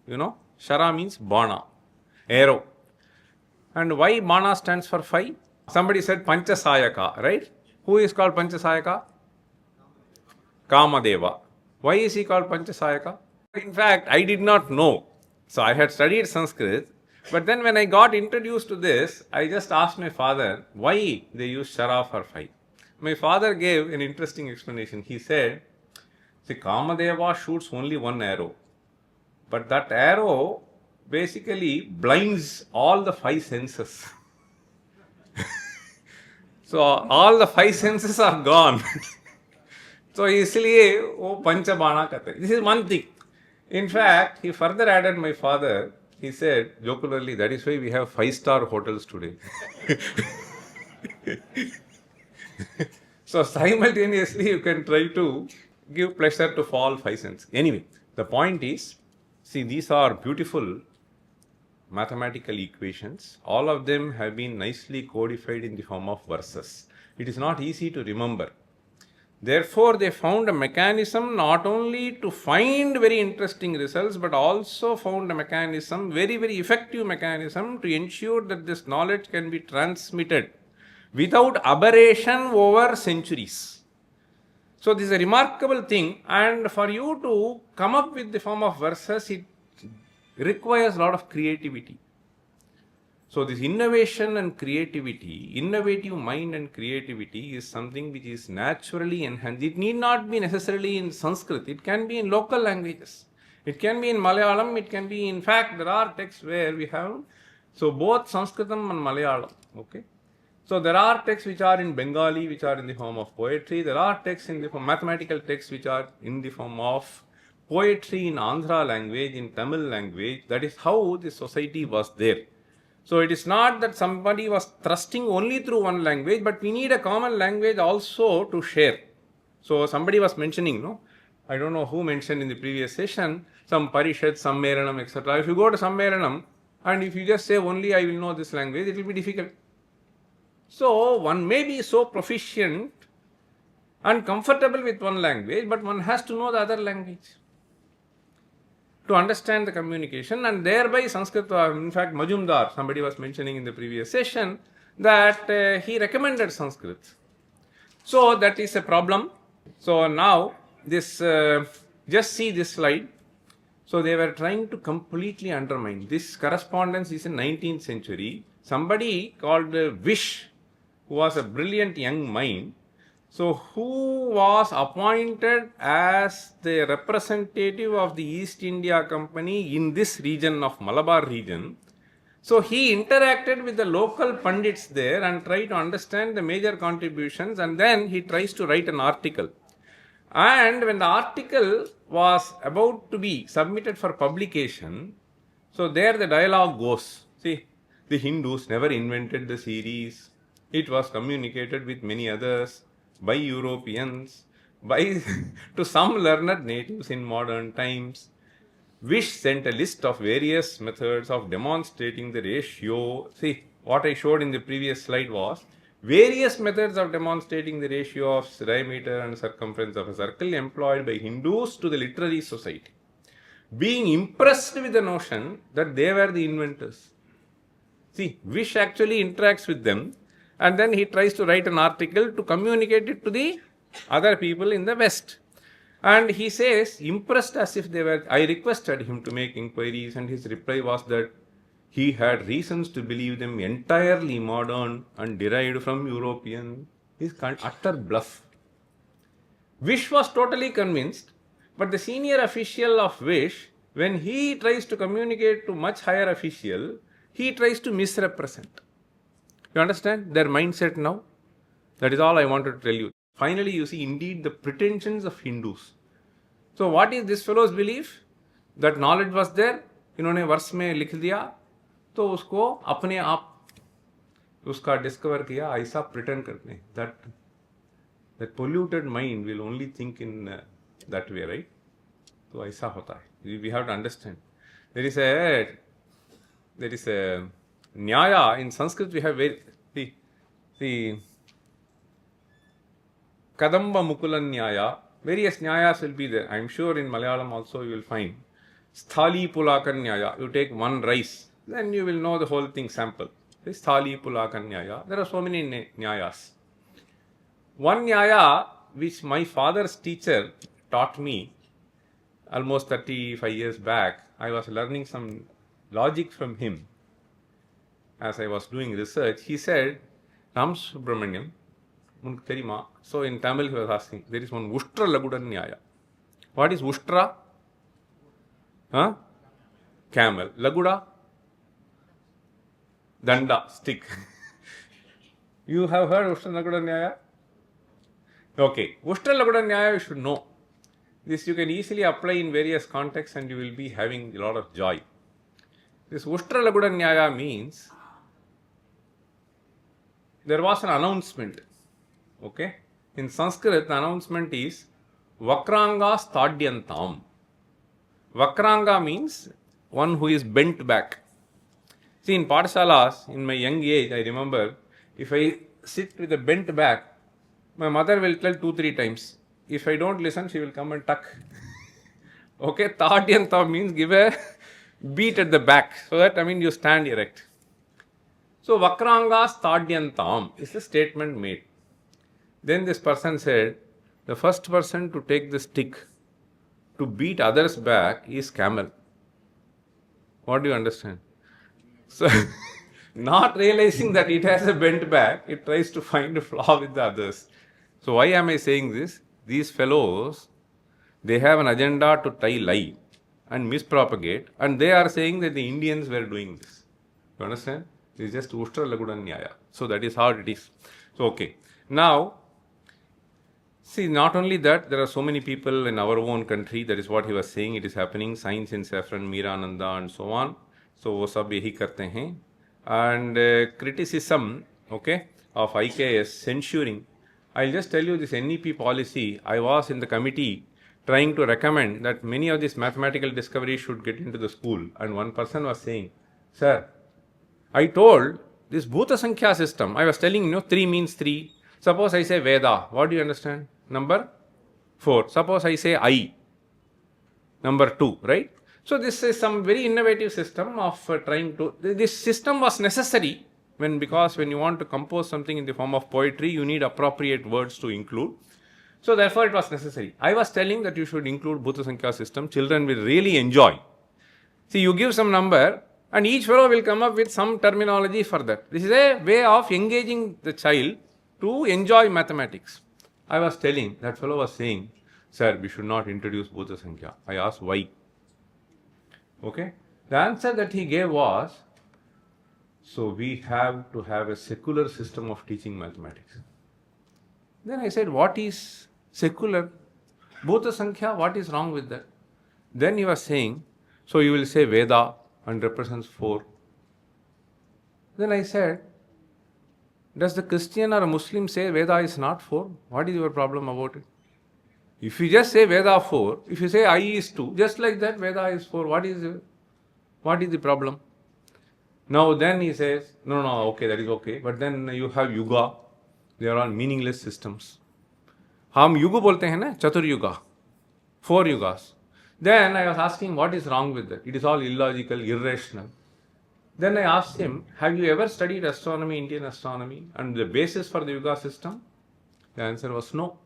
You know, Shara means Bana, arrow. And why Bana stands for 5? Somebody said Panchasayaka, right? Who is called Panchasayaka? Kamadeva. Why is he called Panchasayaka? In fact, I did not know. So I had studied Sanskrit, but then when I got introduced to this, I just asked my father why they use Shara for 5. My father gave an interesting explanation. He said, see, Kamadeva shoots only one arrow, but that arrow basically blinds all the 5 senses. So all the 5 senses are gone. So इसलिए वो पंचबाणा कहते हैं. This is one thing. In fact, he further added my father, he said jocularly, that is why we have 5-star hotels today. So simultaneously you can try to give pleasure to all 5 senses. Anyway, the point is, see, these are beautiful mathematical equations. All of them have been nicely codified in the form of verses. It is not easy to remember. Therefore, they found a mechanism not only to find very interesting results, but also found a mechanism, very, very effective mechanism to ensure that this knowledge can be transmitted without aberration over centuries. So, this is a remarkable thing, and for you to come up with the form of verses, it requires a lot of creativity. So, this innovation and creativity, innovative mind and creativity is something which is naturally enhanced. It need not be necessarily in Sanskrit, it can be in local languages. It can be in Malayalam, it can be, in fact, there are texts where we have, so both Sanskritam and Malayalam, okay. So, there are texts which are in Bengali, which are in the form of poetry. There are texts in the form, mathematical texts which are in the form of poetry in Andhra language, in Tamil language. That is how the society was there. So, it is not that somebody was thrusting only through one language, but we need a common language also to share. So, somebody was mentioning, no, I don't know who mentioned in the previous session, some Parishad, Sammeranam, etc. If you go to Sammeranam and if you just say only I will know this language, it will be difficult. So, one may be so proficient and comfortable with one language, but one has to know the other language to understand the communication, and thereby Sanskrit, in fact Majumdar, somebody was mentioning in the previous session that he recommended Sanskrit. So, that is a problem. So, now this, just see this slide. So, they were trying to completely undermine. This correspondence is in 19th century. Somebody called Vish, who was a brilliant young mind, so who was appointed as the representative of the East India Company in this region of Malabar region. So he interacted with the local pundits there and tried to understand the major contributions, and then he tries to write an article. And when the article was about to be submitted for publication, so there the dialogue goes. See, the Hindus never invented the series. It was communicated with many others, by Europeans, by to some learned natives in modern times. Vish sent a list of various methods of demonstrating the ratio. See, what I showed in the previous slide was various methods of demonstrating the ratio of diameter and circumference of a circle employed by Hindus to the literary society, being impressed with the notion that they were the inventors. See, Vish actually interacts with them, and then he tries to write an article to communicate it to the other people in the West. And he says, impressed as if they were, I requested him to make inquiries, and his reply was that he had reasons to believe them entirely modern and derived from European. This utter bluff. Vish was totally convinced, but the senior official of Vish, when he tries to communicate to much higher official, he tries to misrepresent. You understand their mindset now? That is all I wanted to tell you. Finally, you see indeed the pretensions of Hindus. So what is this fellow's belief? That knowledge was there, इन्होंने वर्ष में लिख दिया, तो उसको अपने आप उसका डिस्कवर किया, ऐसा प्रिटेंड करते हैं. That polluted mind will only think in that way, right? तो ऐसा होता है. We have to understand. There is a Nyaya in Sanskrit. We have the Kadamba Mukulan Nyaya. Various Nyayas will be there. I am sure in Malayalam also you will find Sthali Pulakan Nyaya. You take one rice, then you will know the whole thing sample. Sthali Pulakan Nyaya. There are so many Nyayas. One Nyaya which my father's teacher taught me almost 35 years back. I was learning some logic from him. As I was doing research, he said, Ramasubramaniam, so in Tamil he was asking, there is one Ushtra Lagudan Nyaya. What is Ushtra? Camel. Laguda? Danda, stick. You have heard Ushtra Lagudan Nyaya? Okay. Ushtra Lagudan Nyaya you should know. This you can easily apply in various contexts and you will be having a lot of joy. This Ushtra Laguda Nyaya means there was an announcement. Okay? In Sanskrit, the announcement is Vakranga Stadyantam. Vakranga means one who is bent back. See, in Pathshalas, in my young age, I remember, if I sit with a bent back, my mother will tell 2-3 times. If I don't listen, she will come and tuck. Okay, Tadyantam means give a beat at the back, so that, you stand erect. So, Vakranga Stadyantam is the statement made. Then this person said, the first person to take the stick to beat others back is camel. What do you understand? So, not realizing that it has a bent back, it tries to find a flaw with the others. So, why am I saying this? These fellows, they have an agenda to tie lie and mispropagate, and they are saying that the Indians were doing this. You understand? This is just Ushtra Laguda Nyaya. So, that is how it is. So, okay. Now, see, not only that, there are so many people in our own country, that is what he was saying, it is happening, Science in Saffron, Meerananda and so on. So, वो सब यही करते हैं. And criticism, okay, of IKS, censuring. I'll just tell you this NEP policy, I was in the committee trying to recommend that many of these mathematical discoveries should get into the school. And one person was saying, sir, I told this Bhuta Sankhya system, I was telling 3 means 3. Suppose I say Veda, what do you understand? Number 4. Suppose I say I, number 2, right? So this is some very innovative system of trying to, this system was necessary because when you want to compose something in the form of poetry, you need appropriate words to include. So therefore it was necessary. I was telling that you should include Bhuta Sankhya system, children will really enjoy. See, you give some number and each fellow will come up with some terminology for that. This is a way of engaging the child to enjoy mathematics. I was telling, that fellow was saying, sir, we should not introduce Bhuta Sankhya. I asked why. Okay. The answer that he gave was, so we have to have a secular system of teaching mathematics. Then I said, what is secular? Bhuta Sankhya, what is wrong with that? Then he was saying, so you will say Veda and represents 4. Then I said, does the Christian or a Muslim say Veda is not 4? What is your problem about it? If you just say Veda 4, if you say I is 2, just like that Veda is 4, what is the problem? Now then he says, no, okay, that is okay. But then you have Yuga, they are all meaningless systems. हम युग बोलते हैं ना, चतुर्युगा, 4 yugas. Then I was asking what is wrong with that? It is all illogical, irrational. Then I asked him, have you ever studied astronomy, Indian astronomy, and the basis for the yuga system? The answer was no.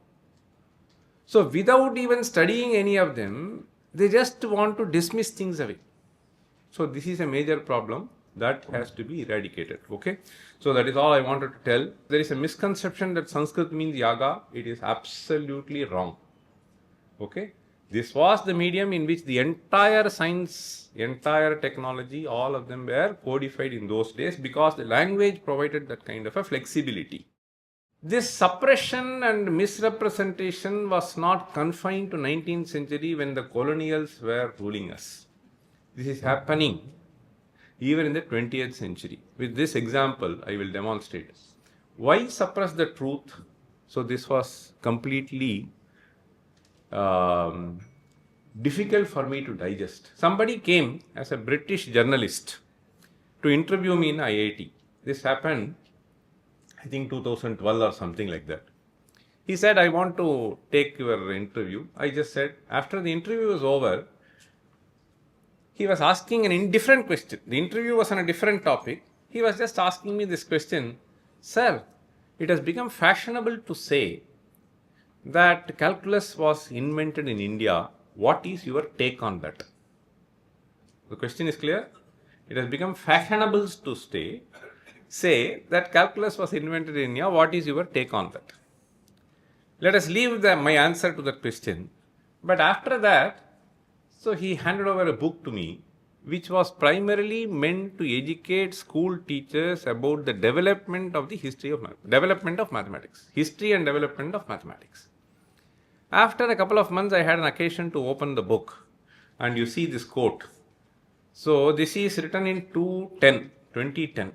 So without even studying any of them, they just want to dismiss things away. So this is a major problem that has to be eradicated. Okay. So that is all I wanted to tell. There is a misconception that Sanskrit means yaga. It is absolutely wrong. Okay. This was the medium in which the entire science, entire technology, all of them were codified in those days because the language provided that kind of a flexibility. This suppression and misrepresentation was not confined to 19th century when the colonials were ruling us. This is happening even in the 20th century. With this example, I will demonstrate. Why suppress the truth? So this was completely difficult for me to digest. Somebody came as a British journalist to interview me in IIT. This happened, I think 2012 or something like that. He said, I want to take your interview. I just said, after the interview was over, he was asking an indifferent question. The interview was on a different topic. He was just asking me this question, sir, it has become fashionable to say that calculus was invented in India. What is your take on that? The question is clear. It has become fashionable to say that calculus was invented in India. What is your take on that? Let us leave my answer to that question. But after that, so he handed over a book to me, which was primarily meant to educate school teachers about the development of the history of mathematics. History and development of mathematics. After a couple of months, I had an occasion to open the book, and you see this quote. So this is written in 2010.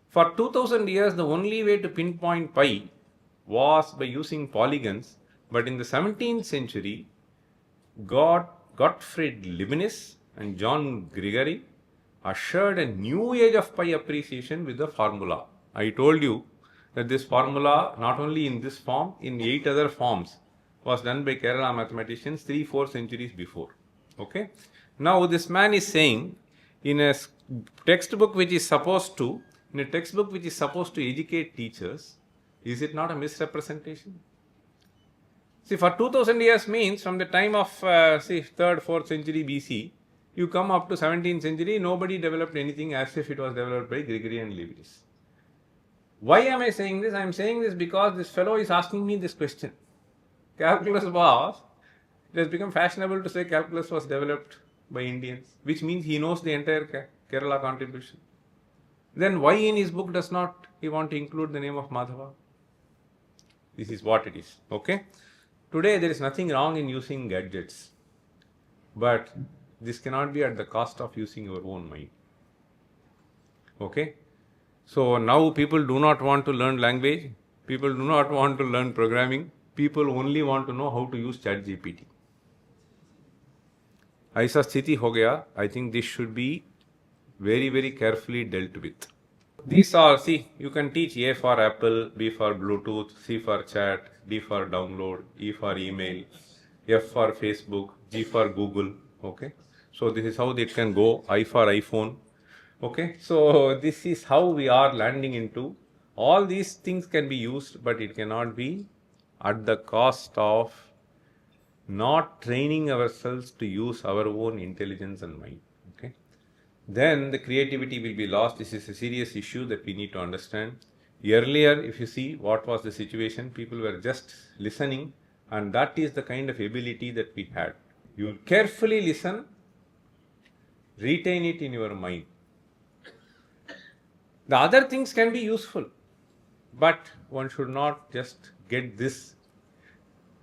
For 2000 years, the only way to pinpoint pi was by using polygons, but in the 17th century, Gottfried Leibniz and John Gregory ushered a new age of pi appreciation with the formula. I told you that this formula, not only in this form, in 8 other forms, was done by Kerala mathematicians 3-4 centuries before. Okay. Now this man is saying, in a textbook which is supposed to educate teachers, is it not a misrepresentation? See, for 2000 years means from the time of 3rd, 4th century BC, you come up to 17th century, nobody developed anything as if it was developed by Gregory and Leibniz. Why am I saying this? I am saying this because this fellow is asking me this question. It has become fashionable to say calculus was developed by Indians, which means he knows the entire Kerala contribution. Then why in his book does not he want to include the name of Madhavan? This is what it is. Okay. Today there is nothing wrong in using gadgets, but this cannot be at the cost of using your own mind. Okay. So now people do not want to learn language, people do not want to learn programming, people only want to know how to use ChatGPT. Aisa sthiti ho gaya. I think this should be very, very carefully dealt with. These are, see, you can teach A for Apple, B for Bluetooth, C for chat, D for download, E for email, F for Facebook, G for Google. Okay. So this is how it can go. I for iPhone. Okay. So this is how we are landing into. All these things can be used, but it cannot be at the cost of not training ourselves to use our own intelligence and mind. Okay. Then the creativity will be lost. This is a serious issue that we need to understand. Earlier, if you see what was the situation, people were just listening, and that is the kind of ability that we had. You carefully listen, retain it in your mind. The other things can be useful, but one should not just get this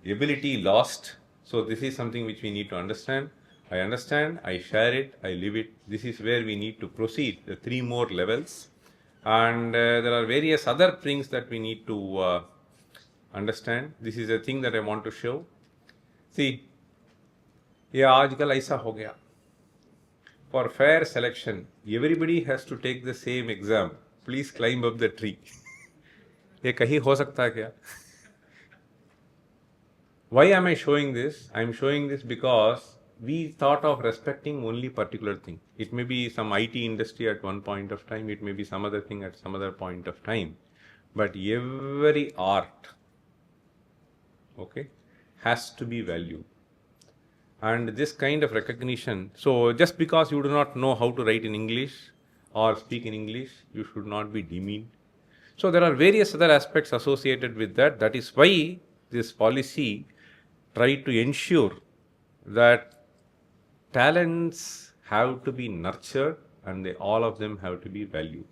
ability lost. So this is something which we need to understand. I understand, I share it, I live it. This is where we need to proceed, the 3 more levels. And there are various other things that we need to understand. This is a thing that I want to show. See, ye aajkal aisa ho gaya. For fair selection, everybody has to take the same exam. Please climb up the tree. Ye kahi ho sakta hai kya? Why am I showing this? I am showing this because we thought of respecting only particular thing. It may be some IT industry at one point of time, it may be some other thing at some other point of time. But every art, okay, has to be valued. And this kind of recognition, so just because you do not know how to write in English or speak in English, you should not be demeaned. So there are various other aspects associated with that. That is why this policy tried to ensure that talents have to be nurtured and all of them have to be valued.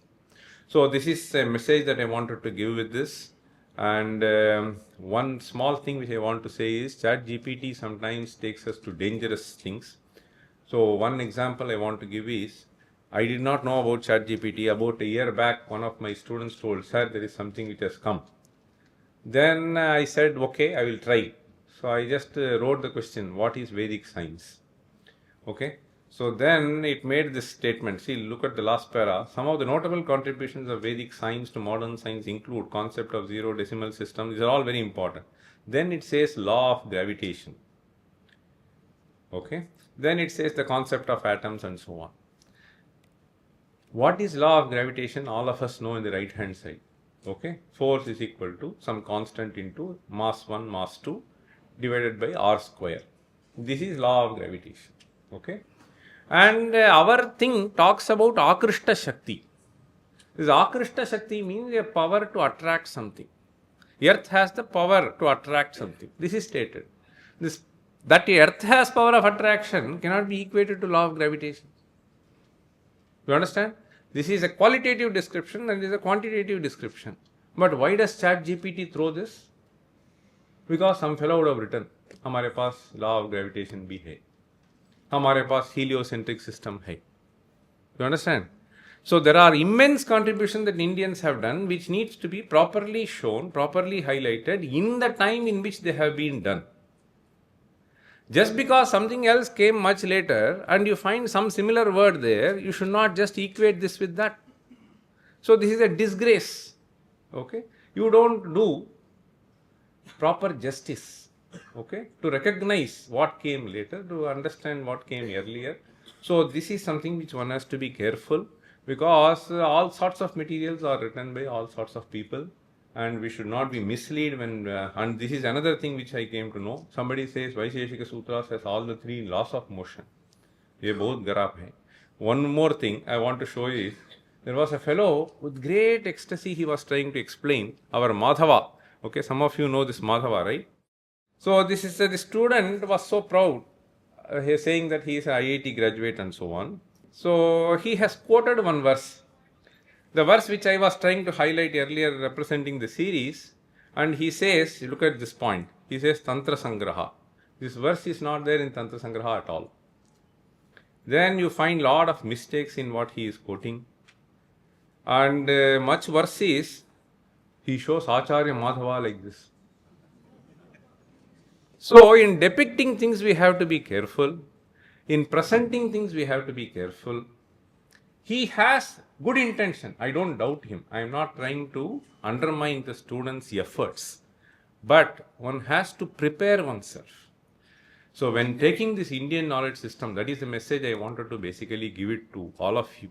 So this is a message that I wanted to give with this. And one small thing which I want to say is ChatGPT sometimes takes us to dangerous things. So one example I want to give is, I did not know about ChatGPT. About a year back, one of my students told, sir, there is something which has come. Then I said, okay, I will try. So I just wrote the question, what is Vedic science? Okay. So then it made this statement. See, look at the last para. Some of the notable contributions of Vedic science to modern science include concept of zero decimal system. These are all very important. Then it says law of gravitation. Okay. Then it says the concept of atoms and so on. What is law of gravitation? All of us know in the right hand side. Okay. Force is equal to some constant into mass 1, mass 2 divided by r square. This is law of gravitation. Okay. And our thing talks about Akrishta Shakti. This Akrishta Shakti means a power to attract something. Earth has the power to attract something. This is stated. That Earth has power of attraction cannot be equated to law of gravitation. You understand? This is a qualitative description and this is a quantitative description. But why does ChatGPT throw this? Because some fellow would have written, हमारे पास law of gravitation भी है, हमारे पास heliocentric system है. You understand? So there are immense contributions that Indians have done which needs to be properly shown, properly highlighted in the time in which they have been done. Just because something else came much later and you find some similar word there, you should not just equate this with that. So this is a disgrace. Okay? You don't do proper justice, okay, to recognize what came later, to understand what came earlier. So this is something which one has to be careful, because all sorts of materials are written by all sorts of people, and we should not be misled when, and this is another thing which I came to know. Somebody says Vaisheshika Sutras has all the 3 laws of motion. Ye bahut garab hai. One more thing I want to show you is, there was a fellow with great ecstasy, he was trying to explain our Madhava. Okay, some of you know this Madhava, right? So this is the student was so proud, he is saying that he is an IIT graduate and so on. So he has quoted one verse, the verse which I was trying to highlight earlier representing the series, and he says, look at this point, he says Tantra Sangraha. This verse is not there in Tantra Sangraha at all. Then you find lot of mistakes in what he is quoting, and much worse is, he shows Acharya Madhava like this. So in depicting things we have to be careful, in presenting things we have to be careful. He has good intention, I don't doubt him. I am not trying to undermine the student's efforts, but one has to prepare oneself. So when taking this Indian knowledge system, that is the message I wanted to basically give it to all of you.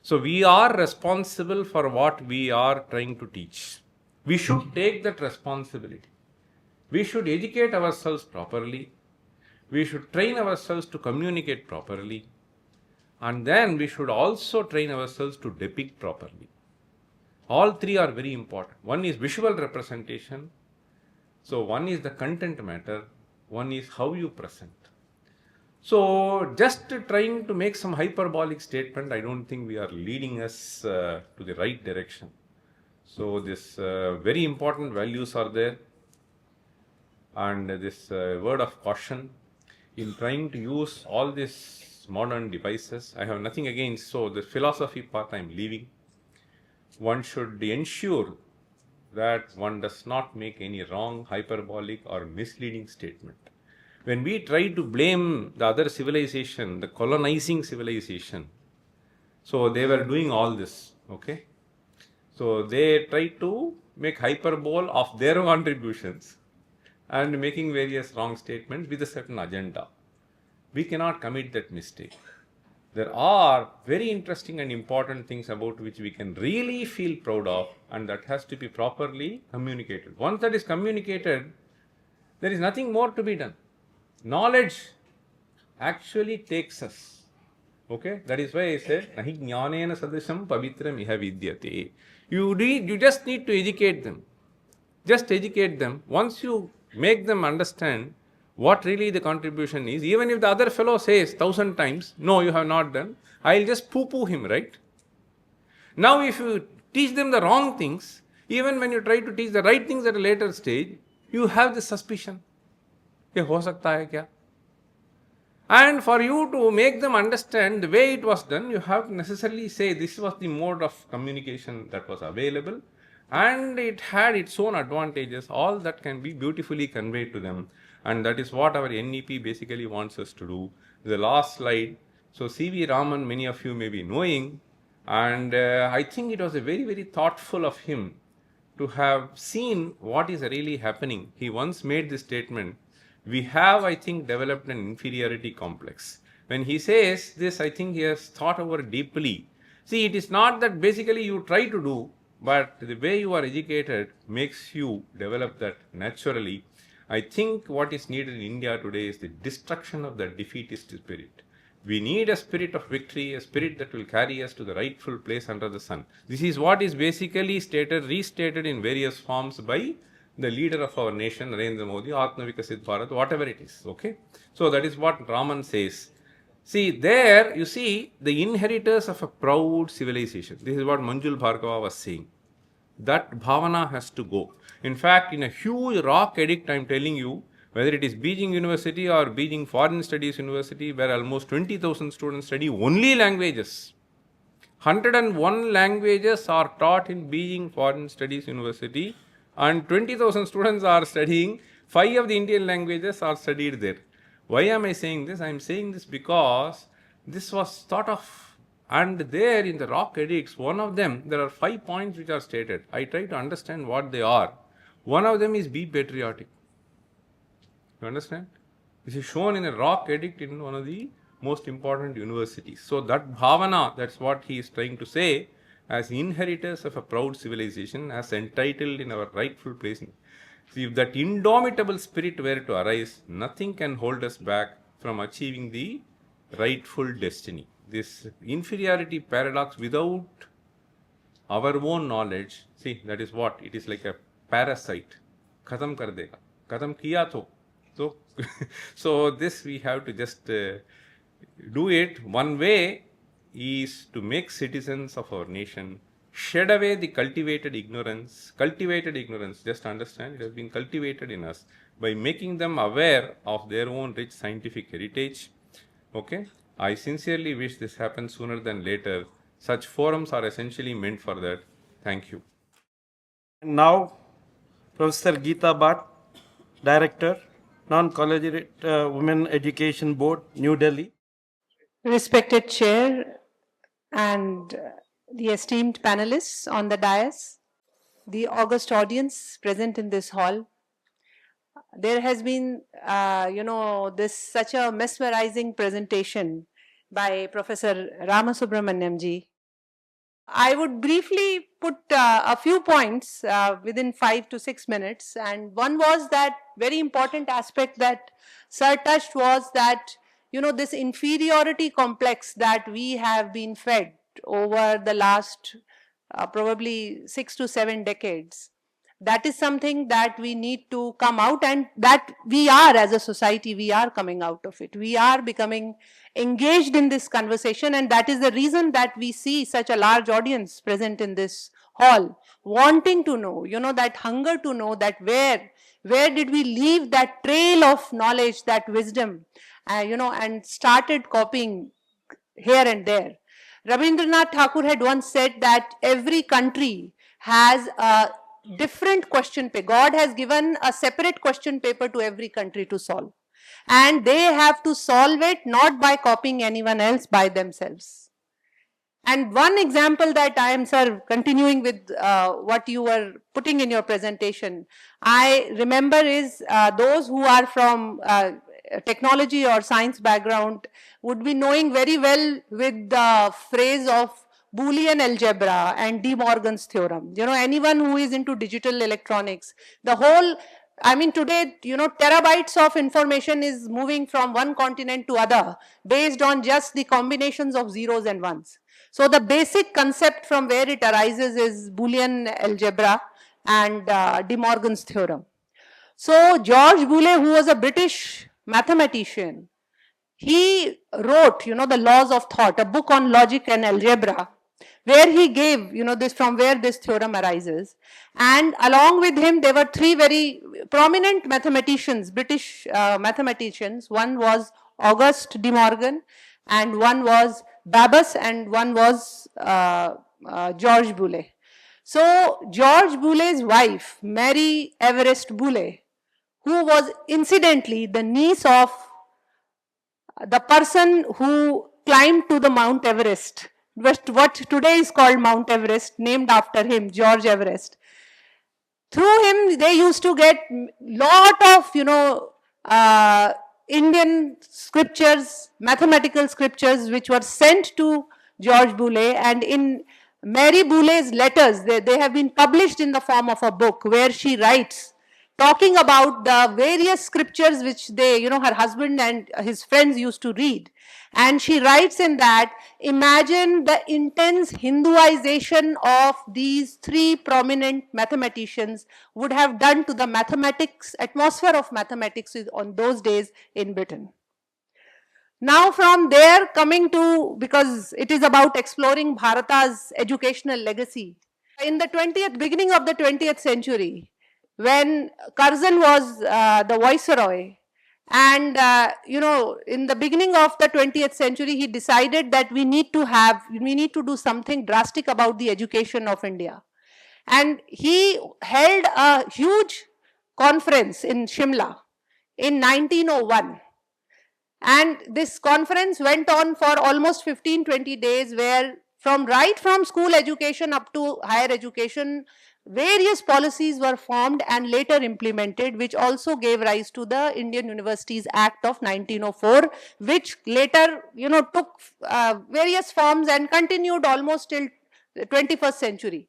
So we are responsible for what we are trying to teach. We should take that responsibility. We should educate ourselves properly. We should train ourselves to communicate properly. And then we should also train ourselves to depict properly. All 3 are very important. One is visual representation. So one is the content matter. One is how you present. So just trying to make some hyperbolic statement, I don't think we are leading us to the right direction. So this very important values are there, and this word of caution in trying to use all these modern devices. I have nothing against, so the philosophy part I am leaving. One should ensure that one does not make any wrong, hyperbolic or misleading statement. When we try to blame the other civilization, the colonizing civilization, so they were doing all this, okay? So they try to make hyperbole of their contributions and making various wrong statements with a certain agenda. We cannot commit that mistake. There are very interesting and important things about which we can really feel proud of, and that has to be properly communicated. Once that is communicated, there is nothing more to be done. Knowledge actually takes us. Okay? That is why I said, Nahi jnanena sadisham pavitram iha vidyate. You just need to educate them. Just educate them. Once you make them understand what really the contribution is, even if the other fellow says 1,000 times, no, you have not done, I'll just poo-poo him, right? Now if you teach them the wrong things, even when you try to teach the right things at a later stage, you have this suspicion. Ye ho sakta hai kya? And for you to make them understand the way it was done, you have to necessarily say this was the mode of communication that was available, and it had its own advantages. All that can be beautifully conveyed to them, and that is what our NEP basically wants us to do. The last slide. So C.V. Raman, many of you may be knowing, and I think it was a very, very thoughtful of him to have seen what is really happening. He once made this statement, we have, I think, developed an inferiority complex. When he says this, I think he has thought over deeply. See, it is not that basically you try to do, but the way you are educated makes you develop that naturally. I think what is needed in India today is the destruction of the defeatist spirit. We need a spirit of victory, a spirit that will carry us to the rightful place under the sun. This is what is basically restated in various forms by the leader of our nation, Narendra Modi, Atma Vikasit Bharat, whatever it is, okay? So that is what Raman says. See, there you see the inheritors of a proud civilization. This is what Manjul Bhargava was saying. That bhavana has to go. In fact, in a huge rock edict, I am telling you, whether it is Beijing University or Beijing Foreign Studies University, where almost 20,000 students study only languages. 101 languages are taught in Beijing Foreign Studies University, and 20,000 students are studying. 5 of the Indian languages are studied there. Why am I saying this? I am saying this because this was thought of, and there in the rock edicts, one of them, there are 5 points which are stated. I try to understand what they are. One of them is be patriotic. You understand? This is shown in a rock edict in one of the most important universities. So that bhavana, that's what he is trying to say, as inheritors of a proud civilization, as entitled in our rightful place. See, if that indomitable spirit were to arise, nothing can hold us back from achieving the rightful destiny. This inferiority paradox without our own knowledge, see, that is what? It is like a parasite. Khatam kar dega. Khatam kiya to. So this we have to just do it. One way is to make citizens of our nation, shed away the cultivated ignorance. Cultivated ignorance, just understand, it has been cultivated in us by making them aware of their own rich scientific heritage. Okay, I sincerely wish this happens sooner than later. Such forums are essentially meant for that. Thank you.
And now, Professor Geeta Bhatt, Director, Non-Collegiate Women Education Board, New Delhi.
Respected Chair and the esteemed panelists on the dais, the august audience present in this hall. There has been, this such a mesmerizing presentation by Professor Ramasubramaniam ji. I would briefly put a few points within 5 to 6 minutes, and one was that very important aspect that Sir touched was that, this inferiority complex that we have been fed over the last probably 6 to 7 decades. That is something that we need to come out, and that we are, as a society, we are coming out of it. We are becoming engaged in this conversation, and that is the reason that we see such a large audience present in this hall, wanting to know, that hunger to know that where did we leave that trail of knowledge, that wisdom, and started copying here and there. Rabindranath Tagore had once said that every country has a different question paper. God has given a separate question paper to every country to solve. And they have to solve it not by copying anyone else, by themselves. And one example that I am, sir, continuing with what you were putting in your presentation, I remember is those who are from technology or science background would be knowing very well with the phrase of Boolean algebra and De Morgan's theorem. Anyone who is into digital electronics, the whole, today, terabytes of information is moving from one continent to other based on just the combinations of zeros and ones. So the basic concept from where it arises is Boolean algebra and De Morgan's theorem. So George Boole, who was a British mathematician, he wrote, the laws of thought, a book on logic and algebra, where he gave, this from where this theorem arises. And along with him, there were 3 very prominent mathematicians, British mathematicians. One was Auguste de Morgan, and one was Babbage, and one was George Boole. So George Boole's wife, Mary Everest Boole, who was incidentally the niece of the person who climbed to the Mount Everest, what today is called Mount Everest, named after him, George Everest. Through him, they used to get lot of, Indian scriptures, mathematical scriptures, which were sent to George Boole, and in Mary Boole's letters, they have been published in the form of a book where she writes, talking about the various scriptures which they, her husband and his friends used to read. And she writes in that, imagine the intense Hinduization of these 3 prominent mathematicians would have done to the mathematics, atmosphere of mathematics on those days in Britain. Now from there coming to, because it is about exploring Bharata's educational legacy, in the 20th, beginning of the 20th century, when Curzon was the viceroy, and in the beginning of the 20th century, he decided that we need to do something drastic about the education of India. And he held a huge conference in Shimla in 1901. And this conference went on for almost 15-20 days, where right from school education up to higher education, various policies were formed and later implemented, which also gave rise to the Indian Universities Act of 1904, which later, took various forms and continued almost till the 21st century.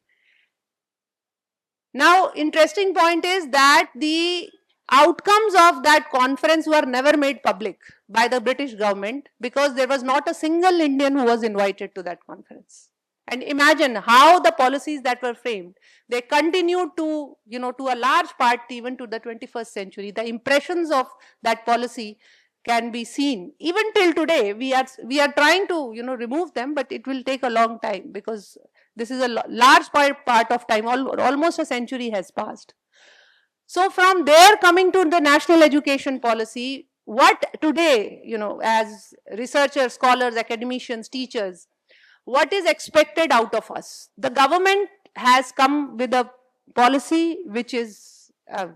Now, interesting point is that the outcomes of that conference were never made public by the British government, because there was not a single Indian who was invited to that conference. And imagine how the policies that were framed, they continued to, to a large part even to the 21st century. The impressions of that policy can be seen. Even till today, we are trying to, remove them, but it will take a long time, because this is a large part of time, almost a century has passed. So from there, coming to the national education policy, what today, as researchers, scholars, academicians, teachers, what is expected out of us? The government has come with a policy which is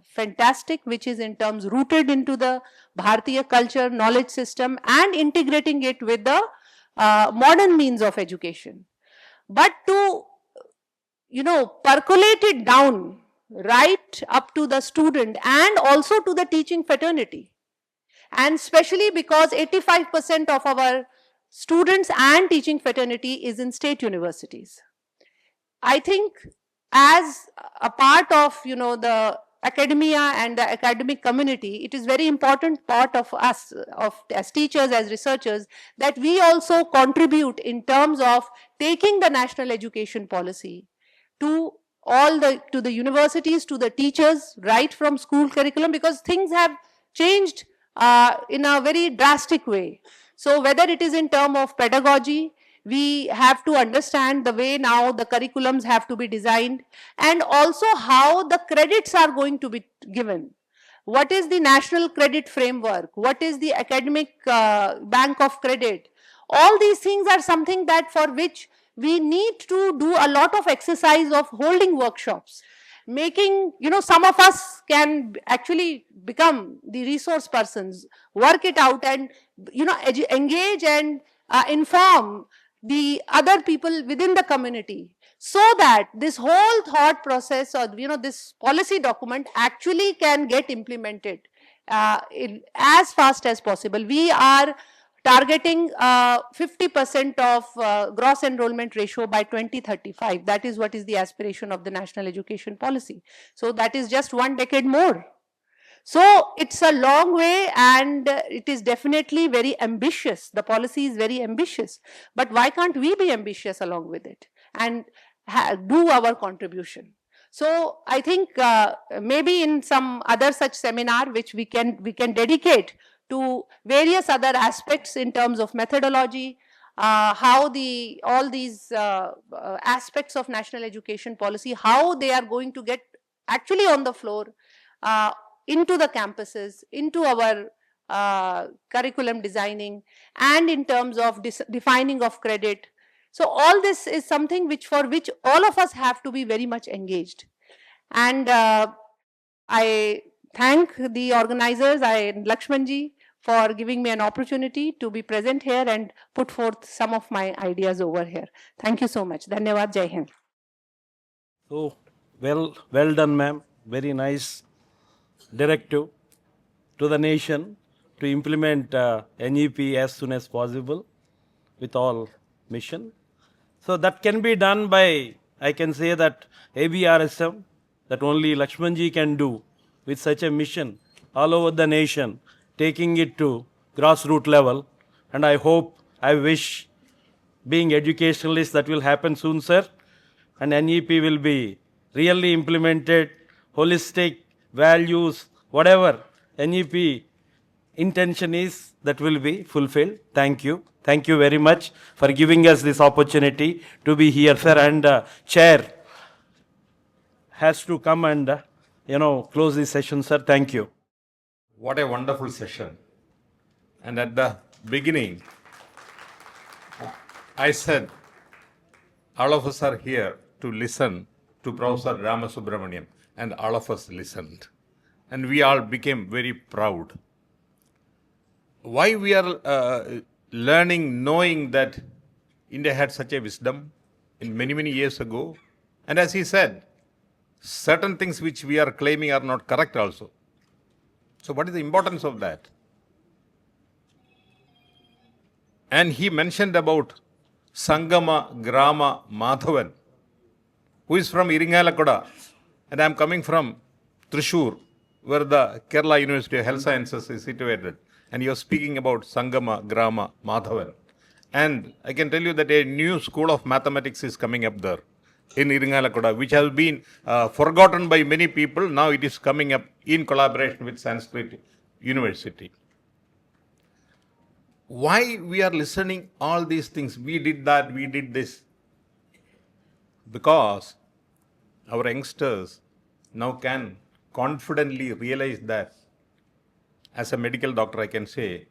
fantastic, which is in terms rooted into the Bharatiya culture, knowledge system, and integrating it with the modern means of education. But to, percolate it down right up to the student and also to the teaching fraternity, and especially because 85% of our students and teaching fraternity is in state universities. I think as a part of, the academia and the academic community, it is very important part of us, as teachers, as researchers, that we also contribute in terms of taking the national education policy to the universities, to the teachers, right from school curriculum, because things have changed in a very drastic way. So whether it is in terms of pedagogy, we have to understand the way now the curriculums have to be designed, and also how the credits are going to be given. What is the national credit framework? What is the academic bank of credit? All these things are something that for which we need to do a lot of exercise of holding workshops, making, some of us can actually become the resource persons, work it out, and, engage and inform the other people within the community, so that this whole thought process, or, this policy document actually can get implemented as fast as possible. We are targeting 50% of gross enrollment ratio by 2035. That is what is the aspiration of the national education policy. So that is just 1 decade more. So it's a long way, and it is definitely very ambitious. The policy is very ambitious, but why can't we be ambitious along with it and do our contribution? So I think maybe in some other such seminar which we can dedicate to various other aspects in terms of methodology, how all these aspects of national education policy, how they are going to get actually on the floor, into the campuses, into our curriculum designing, and in terms of defining of credit. So all this is something for which all of us have to be very much engaged. And I thank the organizers, Lakshmanji, for giving me an opportunity to be present here and put forth some of my ideas over here. Thank you so much. Dhanyavad. Jai Hind.
So, well done, ma'am. Very nice directive to the nation to implement NEP as soon as possible with all mission. So that can be done by, I can say that ABRSM, that only Lakshmanji can do with such a mission all over the nation, taking it to grassroots level. And I wish, being educationalist, that will happen soon, sir. And NEP will be really implemented, holistic values, whatever NEP intention is, that will be fulfilled. Thank you. Thank you very much for giving us this opportunity to be here, sir. And chair, has to come and, close this session, sir. Thank you.
What a wonderful session. And at the beginning, I said, all of us are here to listen to Professor Ramasubramaniam, and all of us listened. And we all became very proud. Why we are learning, knowing that India had such a wisdom in many, many years ago. And as he said, certain things which we are claiming are not correct also. So what is the importance of that? And he mentioned about Sangama, Grama, Madhavan, who is from Iringalakuda, and I am coming from Thrissur, where the Kerala University of Health Sciences is situated. And he was speaking about Sangama, Grama, Madhavan. And I can tell you that a new school of mathematics is coming up there in Iringalakuda, which has been forgotten by many people. Now it is coming up in collaboration with Sanskrit University. Why we are listening all these things? We did that, we did this. Because our youngsters now can confidently realize that, as a medical doctor I can say,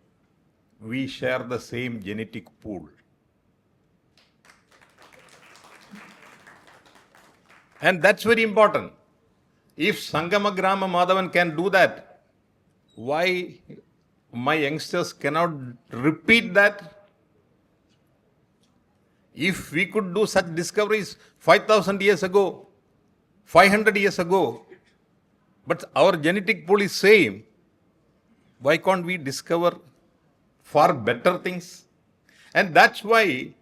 we share the same genetic pool. And that's very important. If Sangama, Grama, Madhavan can do that, why my youngsters cannot repeat that? If we could do such discoveries 5,000 years ago, 500 years ago, but our genetic pool is same, why can't we discover far better things? And that's why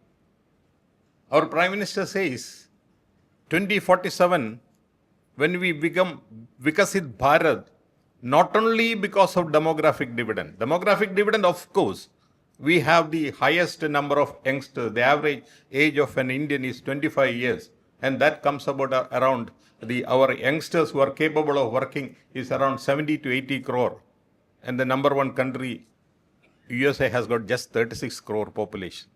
our Prime Minister says, 2047, when we become Vikasit Bharat, not only because of demographic dividend, of course, we have the highest number of youngsters. The average age of an Indian is 25 years, and that comes about around our youngsters who are capable of working is around 70 to 80 crore. And the number one country, USA, has got just 36 crore population.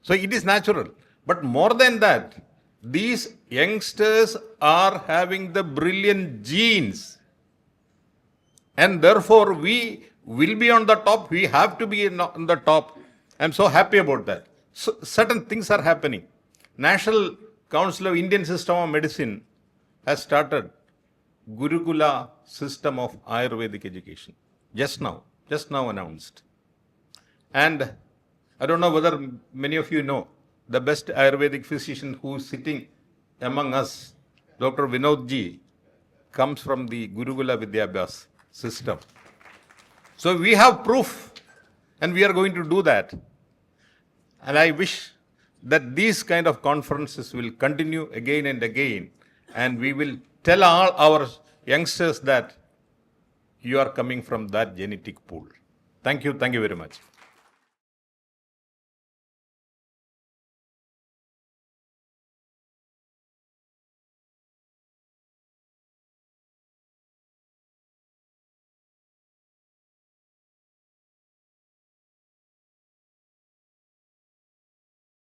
So it is natural. But more than that, these youngsters are having the brilliant genes. And therefore, we will be on the top. We have to be on the top. I'm so happy about that. So certain things are happening. National Council of Indian System of Medicine has started Gurukula system of Ayurvedic education. Just now announced. And I don't know whether many of you know, the best Ayurvedic physician who is sitting among us, Dr. Vinodji, comes from the Gurukula Vidyabhyas system. So we have proof, and we are going to do that. And I wish that these kind of conferences will continue again and again, and we will tell all our youngsters that you are coming from that genetic pool. Thank you very much.